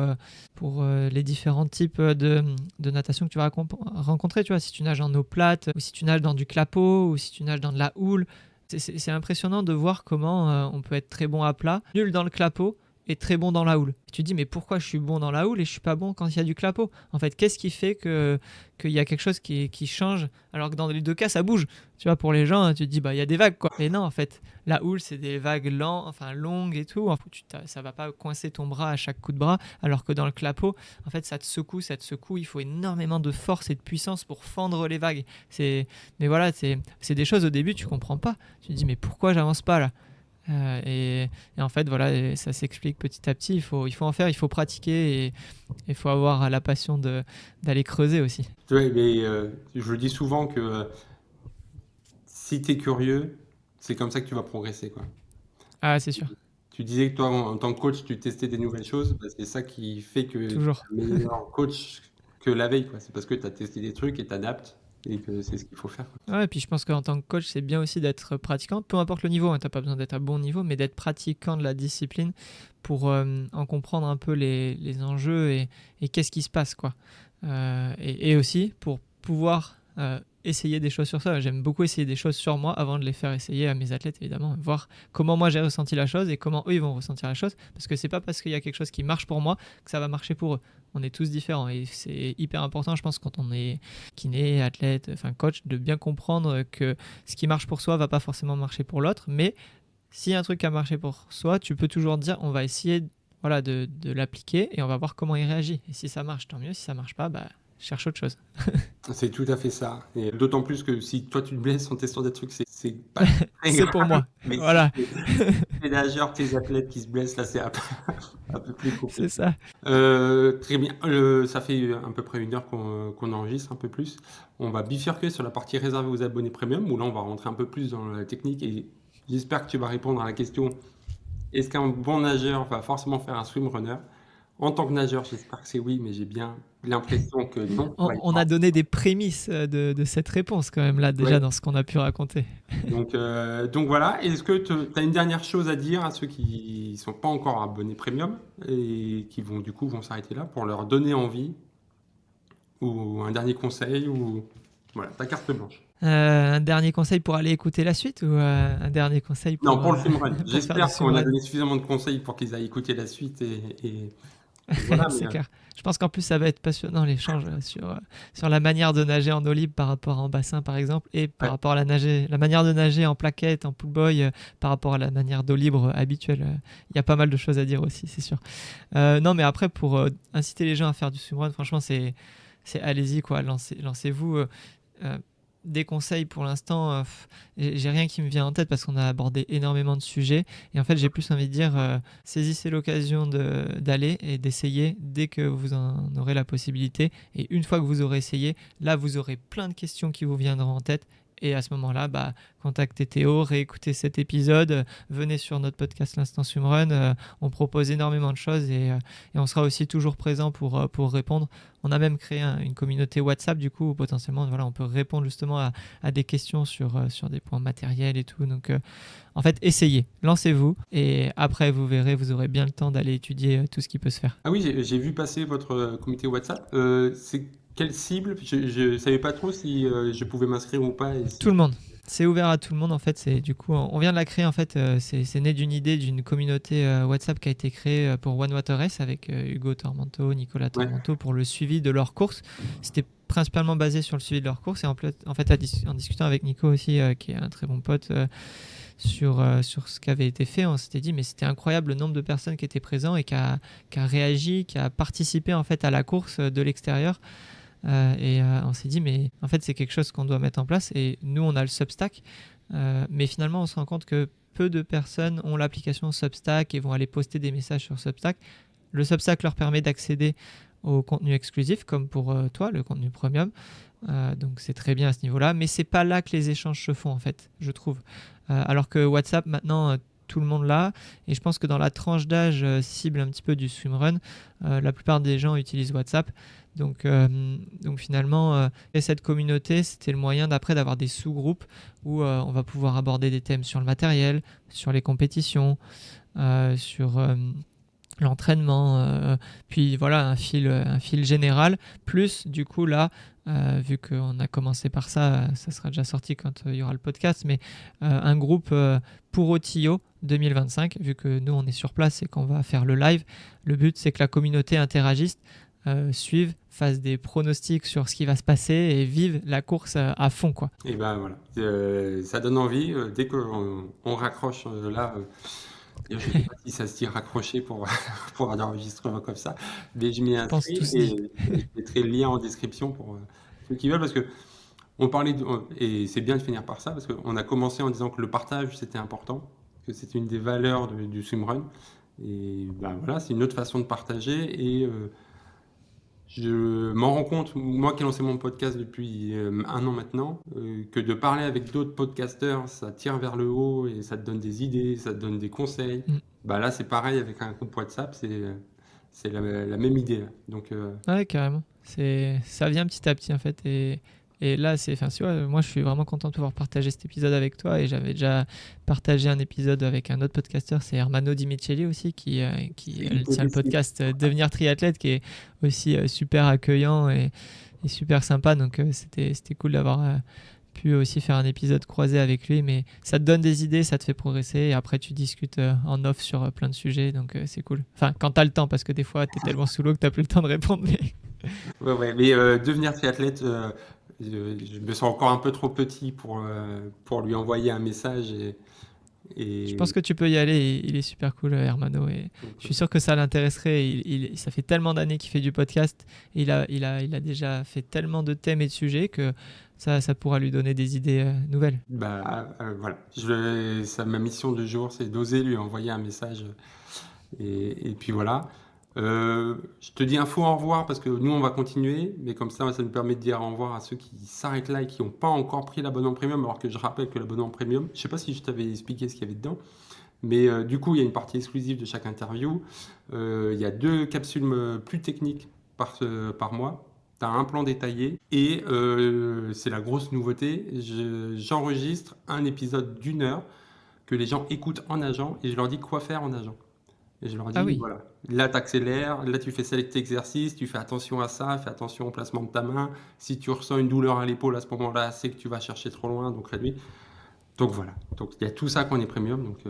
les différents types de natation que tu vas rencontrer. Tu vois, si tu nages en eau plate, ou si tu nages dans du clapot, ou si tu nages dans de la houle. C'est impressionnant de voir comment on peut être très bon à plat, nul dans le clapot et très bon dans la houle. Tu te dis, mais pourquoi je suis bon dans la houle et je suis pas bon quand il y a du clapot ? En fait, qu'est-ce qui fait qu'il y a quelque chose qui change alors que dans les deux cas, ça bouge ? Tu vois, pour les gens, tu te dis, il y a des vagues, quoi. Et non, en fait, la houle, c'est des vagues longues et tout. Ça va pas coincer ton bras à chaque coup de bras, alors que dans le clapot, en fait, ça te secoue. Il faut énormément de force et de puissance pour fendre les vagues. Mais voilà, c'est des choses au début, tu comprends pas. Tu te dis, mais pourquoi j'avance pas là ? Et en fait, voilà, ça s'explique petit à petit. Il faut en faire, il faut pratiquer et il faut avoir la passion d'aller creuser aussi. Ouais, mais je dis souvent que si tu es curieux, c'est comme ça que tu vas progresser, quoi. Ah, c'est sûr. Tu disais que toi, en tant que coach, tu testais des nouvelles choses. C'est ça qui fait que tu es Toujours. un meilleur coach que la veille, quoi. C'est parce que tu as testé des trucs et tu adaptes et que c'est ce qu'il faut faire, quoi. Ouais, et puis je pense qu'en tant que coach, c'est bien aussi d'être pratiquant, peu importe le niveau, hein, tu n'as pas besoin d'être à bon niveau, mais d'être pratiquant de la discipline pour en comprendre un peu les enjeux et qu'est-ce qui se passe, quoi. Et aussi pour pouvoir essayer des choses sur ça. J'aime beaucoup essayer des choses sur moi avant de les faire essayer à mes athlètes, évidemment, voir comment moi j'ai ressenti la chose et comment eux ils vont ressentir la chose, parce que c'est pas parce qu'il y a quelque chose qui marche pour moi que ça va marcher pour eux. On est tous différents et c'est hyper important, je pense, quand on est kiné, athlète, coach, de bien comprendre que ce qui marche pour soi va pas forcément marcher pour l'autre, mais s'il y a un truc qui a marché pour soi, tu peux toujours dire on va essayer de l'appliquer et on va voir comment il réagit. Et si ça marche, tant mieux. Si ça marche pas, cherche autre chose. C'est tout à fait ça. Et d'autant plus que si toi tu te blesses en testant des trucs, c'est pas très c'est grave. pour moi. Mais Voilà. si tes nageurs, tes athlètes qui se blessent, là c'est un peu plus compliqué. C'est ça. Très bien. Ça fait à peu près 1 heure qu'on enregistre, un peu plus. On va bifurquer sur la partie réservée aux abonnés premium, où là on va rentrer un peu plus dans la technique et j'espère que tu vas répondre à la question: est-ce qu'un bon nageur va forcément faire un swimrunner ? En tant que nageur, j'espère que c'est oui, mais j'ai bien l'impression que non. On a donné des prémices de cette réponse quand même là déjà dans ce qu'on a pu raconter. Donc voilà. Est-ce que tu as une dernière chose à dire à ceux qui ne sont pas encore abonnés premium et qui vont s'arrêter là pour leur donner envie, ou un dernier conseil, ou voilà, ta carte blanche. Un dernier conseil pour aller écouter la suite ou un dernier conseil pour... Non, pour le swimrun. pour J'espère faire du qu'on a swimrun. donné suffisamment de conseils pour qu'ils aillent écouter la suite et voilà, C'est clair. Je pense qu'en plus ça va être passionnant l'échange sur la manière de nager en eau libre par rapport en bassin par exemple et par rapport à la manière de nager en plaquette, en pool boy par rapport à la manière d'eau libre habituelle. Il y a pas mal de choses à dire aussi, c'est sûr. Non mais après pour inciter les gens à faire du swimrun, franchement c'est allez-y quoi, lancez-vous. Des conseils pour l'instant, j'ai rien qui me vient en tête parce qu'on a abordé énormément de sujets et en fait j'ai plus envie de dire saisissez l'occasion d'aller et d'essayer dès que vous en aurez la possibilité, et une fois que vous aurez essayé, là vous aurez plein de questions qui vous viendront en tête. Et à ce moment-là, contactez Théo, réécoutez cet épisode, venez sur notre podcast L'Instant Swimrun. On propose énormément de choses et on sera aussi toujours présent pour répondre. On a même créé une communauté WhatsApp, du coup, où potentiellement, on peut répondre justement à des questions sur des points matériels et tout. Donc, en fait, essayez, lancez-vous et après, vous verrez, vous aurez bien le temps d'aller étudier tout ce qui peut se faire. Ah oui, j'ai vu passer votre comité WhatsApp. C'est quelle cible ? Je ne savais pas trop si je pouvais m'inscrire ou pas. Tout le monde. C'est ouvert à tout le monde en fait. Du coup, on vient de la créer en fait. C'est né d'une idée d'une communauté WhatsApp qui a été créée pour One Water Race avec Hugo Tormento, Nicolas Tormento pour le suivi de leurs courses. C'était principalement basé sur le suivi de leurs courses et en fait en discutant avec Nico aussi qui est un très bon pote sur ce qui avait été fait, on s'était dit mais c'était incroyable le nombre de personnes qui étaient présentes et qui a réagi, qui a participé en fait à la course de l'extérieur. On s'est dit, mais en fait, c'est quelque chose qu'on doit mettre en place. Et nous, on a le Substack. Mais finalement, on se rend compte que peu de personnes ont l'application Substack et vont aller poster des messages sur Substack. Le Substack leur permet d'accéder au contenu exclusif, comme pour toi, le contenu premium. Donc c'est très bien à ce niveau-là, mais c'est pas là que les échanges se font en fait, je trouve. Alors que WhatsApp maintenant, tout le monde l'a, et je pense que dans la tranche d'âge cible un petit peu du swimrun, la plupart des gens utilisent WhatsApp. Donc finalement, et cette communauté, c'était le moyen d'après d'avoir des sous-groupes où on va pouvoir aborder des thèmes sur le matériel, sur les compétitions, sur l'entraînement, puis voilà un fil général, plus du coup là, vu qu'on a commencé par ça, ça sera déjà sorti quand il y aura le podcast, mais un groupe pour OTIO 2025, vu que nous on est sur place et qu'on va faire le live, le but c'est que la communauté interagisse, suive, fasse des pronostics sur ce qui va se passer et vive la course à fond, quoi. Et ben voilà, ça donne envie. Dès qu'on raccroche là, je ne sais pas si ça se dit raccrocher pour, pour un enregistrement comme ça, mais je m'y Je pense inscris tous et dit. je mettrai le lien en description pour ceux qui veulent, parce que on parlait et c'est bien de finir par ça, parce qu'on a commencé en disant que le partage c'était important, que c'était une des valeurs du swimrun, et ben voilà, c'est une autre façon de partager, et je m'en rends compte, moi qui ai lancé mon podcast depuis 1 an maintenant, que de parler avec d'autres podcasteurs, ça tire vers le haut et ça te donne des idées, ça te donne des conseils. Bah là, c'est pareil avec un groupe WhatsApp, c'est la même idée, là. Donc, Ouais, carrément. Ça vient petit à petit en fait. Et là, moi je suis vraiment content de pouvoir partager cet épisode avec toi. Et j'avais déjà partagé un épisode avec un autre podcasteur, c'est Hermano Di Micheli aussi, qui tient le podcast Devenir triathlète, qui est aussi super accueillant et super sympa. Donc c'était cool d'avoir pu aussi faire un épisode croisé avec lui. Mais ça te donne des idées, ça te fait progresser. Et après, tu discutes en off sur plein de sujets. Donc c'est cool. Enfin, quand tu as le temps, parce que des fois, tu es tellement sous l'eau que tu n'as plus le temps de répondre. Mais... ouais, mais devenir triathlète, je me sens encore un peu trop petit pour lui envoyer un message. Je pense que tu peux y aller, il est super cool, Hermano, et je suis sûr que ça l'intéresserait. Ça fait tellement d'années qu'il fait du podcast, et il a déjà fait tellement de thèmes et de sujets que ça pourra lui donner des idées nouvelles. Bah voilà, ma mission du jour, c'est d'oser lui envoyer un message, et puis voilà. Je te dis un faux au revoir parce que nous on va continuer, mais comme ça nous permet de dire au revoir à ceux qui s'arrêtent là et qui n'ont pas encore pris l'abonnement premium, alors que je rappelle que l'abonnement premium, je sais pas si je t'avais expliqué ce qu'il y avait dedans, mais du coup il y a une partie exclusive de chaque interview, il y a 2 capsules plus techniques par mois, tu as un plan détaillé, et c'est la grosse nouveauté, j'enregistre un épisode d'1 heure que les gens écoutent en nageant et je leur dis quoi faire en nageant. Et je leur dis, Ah oui. voilà, là tu accélères, là tu fais cet exercice, tu fais attention à ça, fais attention au placement de ta main. Si tu ressens une douleur à l'épaule à ce moment-là, c'est que tu vas chercher trop loin, donc réduis. Donc voilà, donc il y a tout ça qu'on est premium. Donc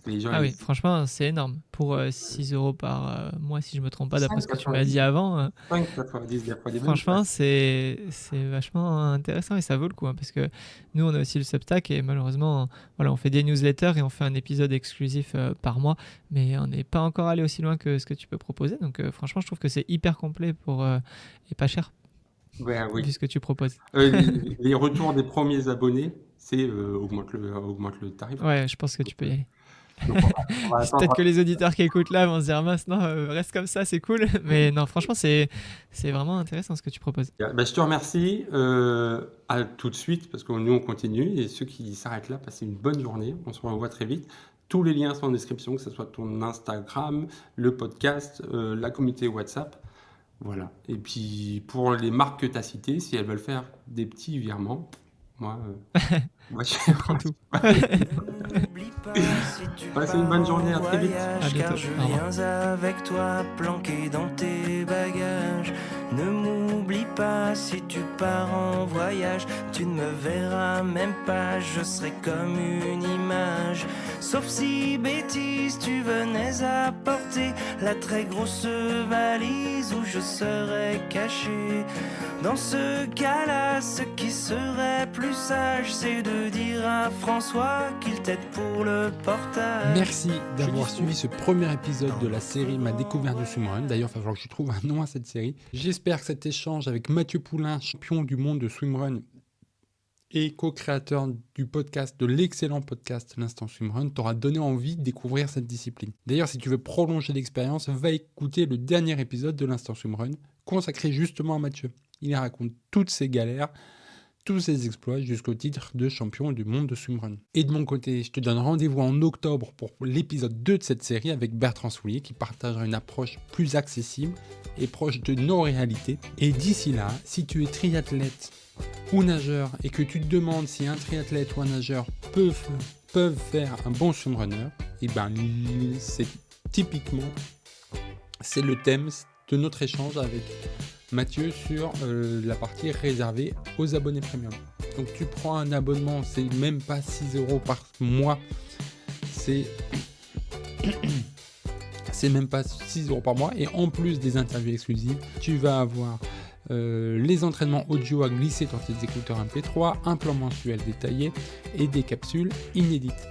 les gens, Ah oui, franchement, c'est énorme. Pour 6 € par mois, si je me trompe pas, d'après ce que tu m'as dit avant. 5,90 des fois des mêmes. Franchement, c'est vachement intéressant et ça vaut le coup, hein, parce que nous, on a aussi le Substack et malheureusement, voilà, on fait des newsletters et on fait un épisode exclusif par mois, mais on n'est pas encore allé aussi loin que ce que tu peux proposer. Donc franchement, je trouve que c'est hyper complet et pas cher, Ouais, oui. vu ce que tu proposes. Les retours des premiers abonnés, c'est augmente le tarif. Ouais, je pense que tu peux y aller. Donc, on va Peut-être que les auditeurs qui écoutent là vont se dire mince, non, reste comme ça, c'est cool. Mais non, franchement, c'est vraiment intéressant ce que tu proposes. Bah, je te remercie. À tout de suite, parce que nous, on continue. Et ceux qui s'arrêtent là, passez une bonne journée. On se revoit très vite. Tous les liens sont en description, que ce soit ton Instagram, le podcast, la communauté WhatsApp. Voilà. Et puis, pour les marques que tu as citées, si elles veulent faire des petits virements, moi je prends tout. Passez une bonne journée, à très vite. À bientôt. Car je viens avec toi planqué dans tes bagages. Ne m'oublie pas si tu pars en voyage. Tu ne me verras même pas, je serai comme une image Sauf si bêtise tu venais apporter la très grosse valise où je serais caché. Dans ce cas-là, ce qui serait plus sage, c'est de dire à François qu'il t'aide pour le portage. Merci d'avoir suivi ce premier épisode de la série Ma découverte du swimrun. D'ailleurs, il va falloir que je trouve un nom à cette série. J'espère que cet échange avec Mathieu Poulain, champion du monde de swimrun et co-créateur du podcast, de l'excellent podcast L'Instant Swimrun, t'aura donné envie de découvrir cette discipline. D'ailleurs, si tu veux prolonger l'expérience, va écouter le dernier épisode de L'Instant Swimrun, consacré justement à Mathieu. Il raconte toutes ses galères, tous ses exploits jusqu'au titre de champion du monde de swimrun. Et de mon côté, je te donne rendez-vous en octobre pour l'épisode 2 de cette série avec Bertrand Soulier qui partagera une approche plus accessible et proche de nos réalités. Et d'ici là, si tu es triathlète ou nageur et que tu te demandes si un triathlète ou un nageur peuvent faire un bon swimrunner, et ben c'est typiquement c'est le thème de notre échange avec Mathieu sur la partie réservée aux abonnés premium. Donc tu prends un abonnement, c'est même pas 6 € par mois, c'est même pas 6 € par mois, et en plus des interviews exclusives, tu vas avoir les entraînements audio à glisser dans tes écouteurs MP3, un plan mensuel détaillé et des capsules inédites.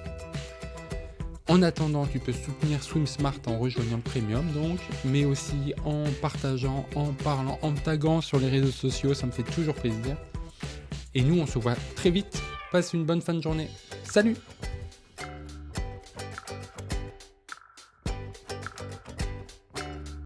En attendant, tu peux soutenir SwimSmart en rejoignant le Premium, donc, mais aussi en partageant, en parlant, en me taguant sur les réseaux sociaux, ça me fait toujours plaisir. Et nous, on se voit très vite. Passe une bonne fin de journée. Salut!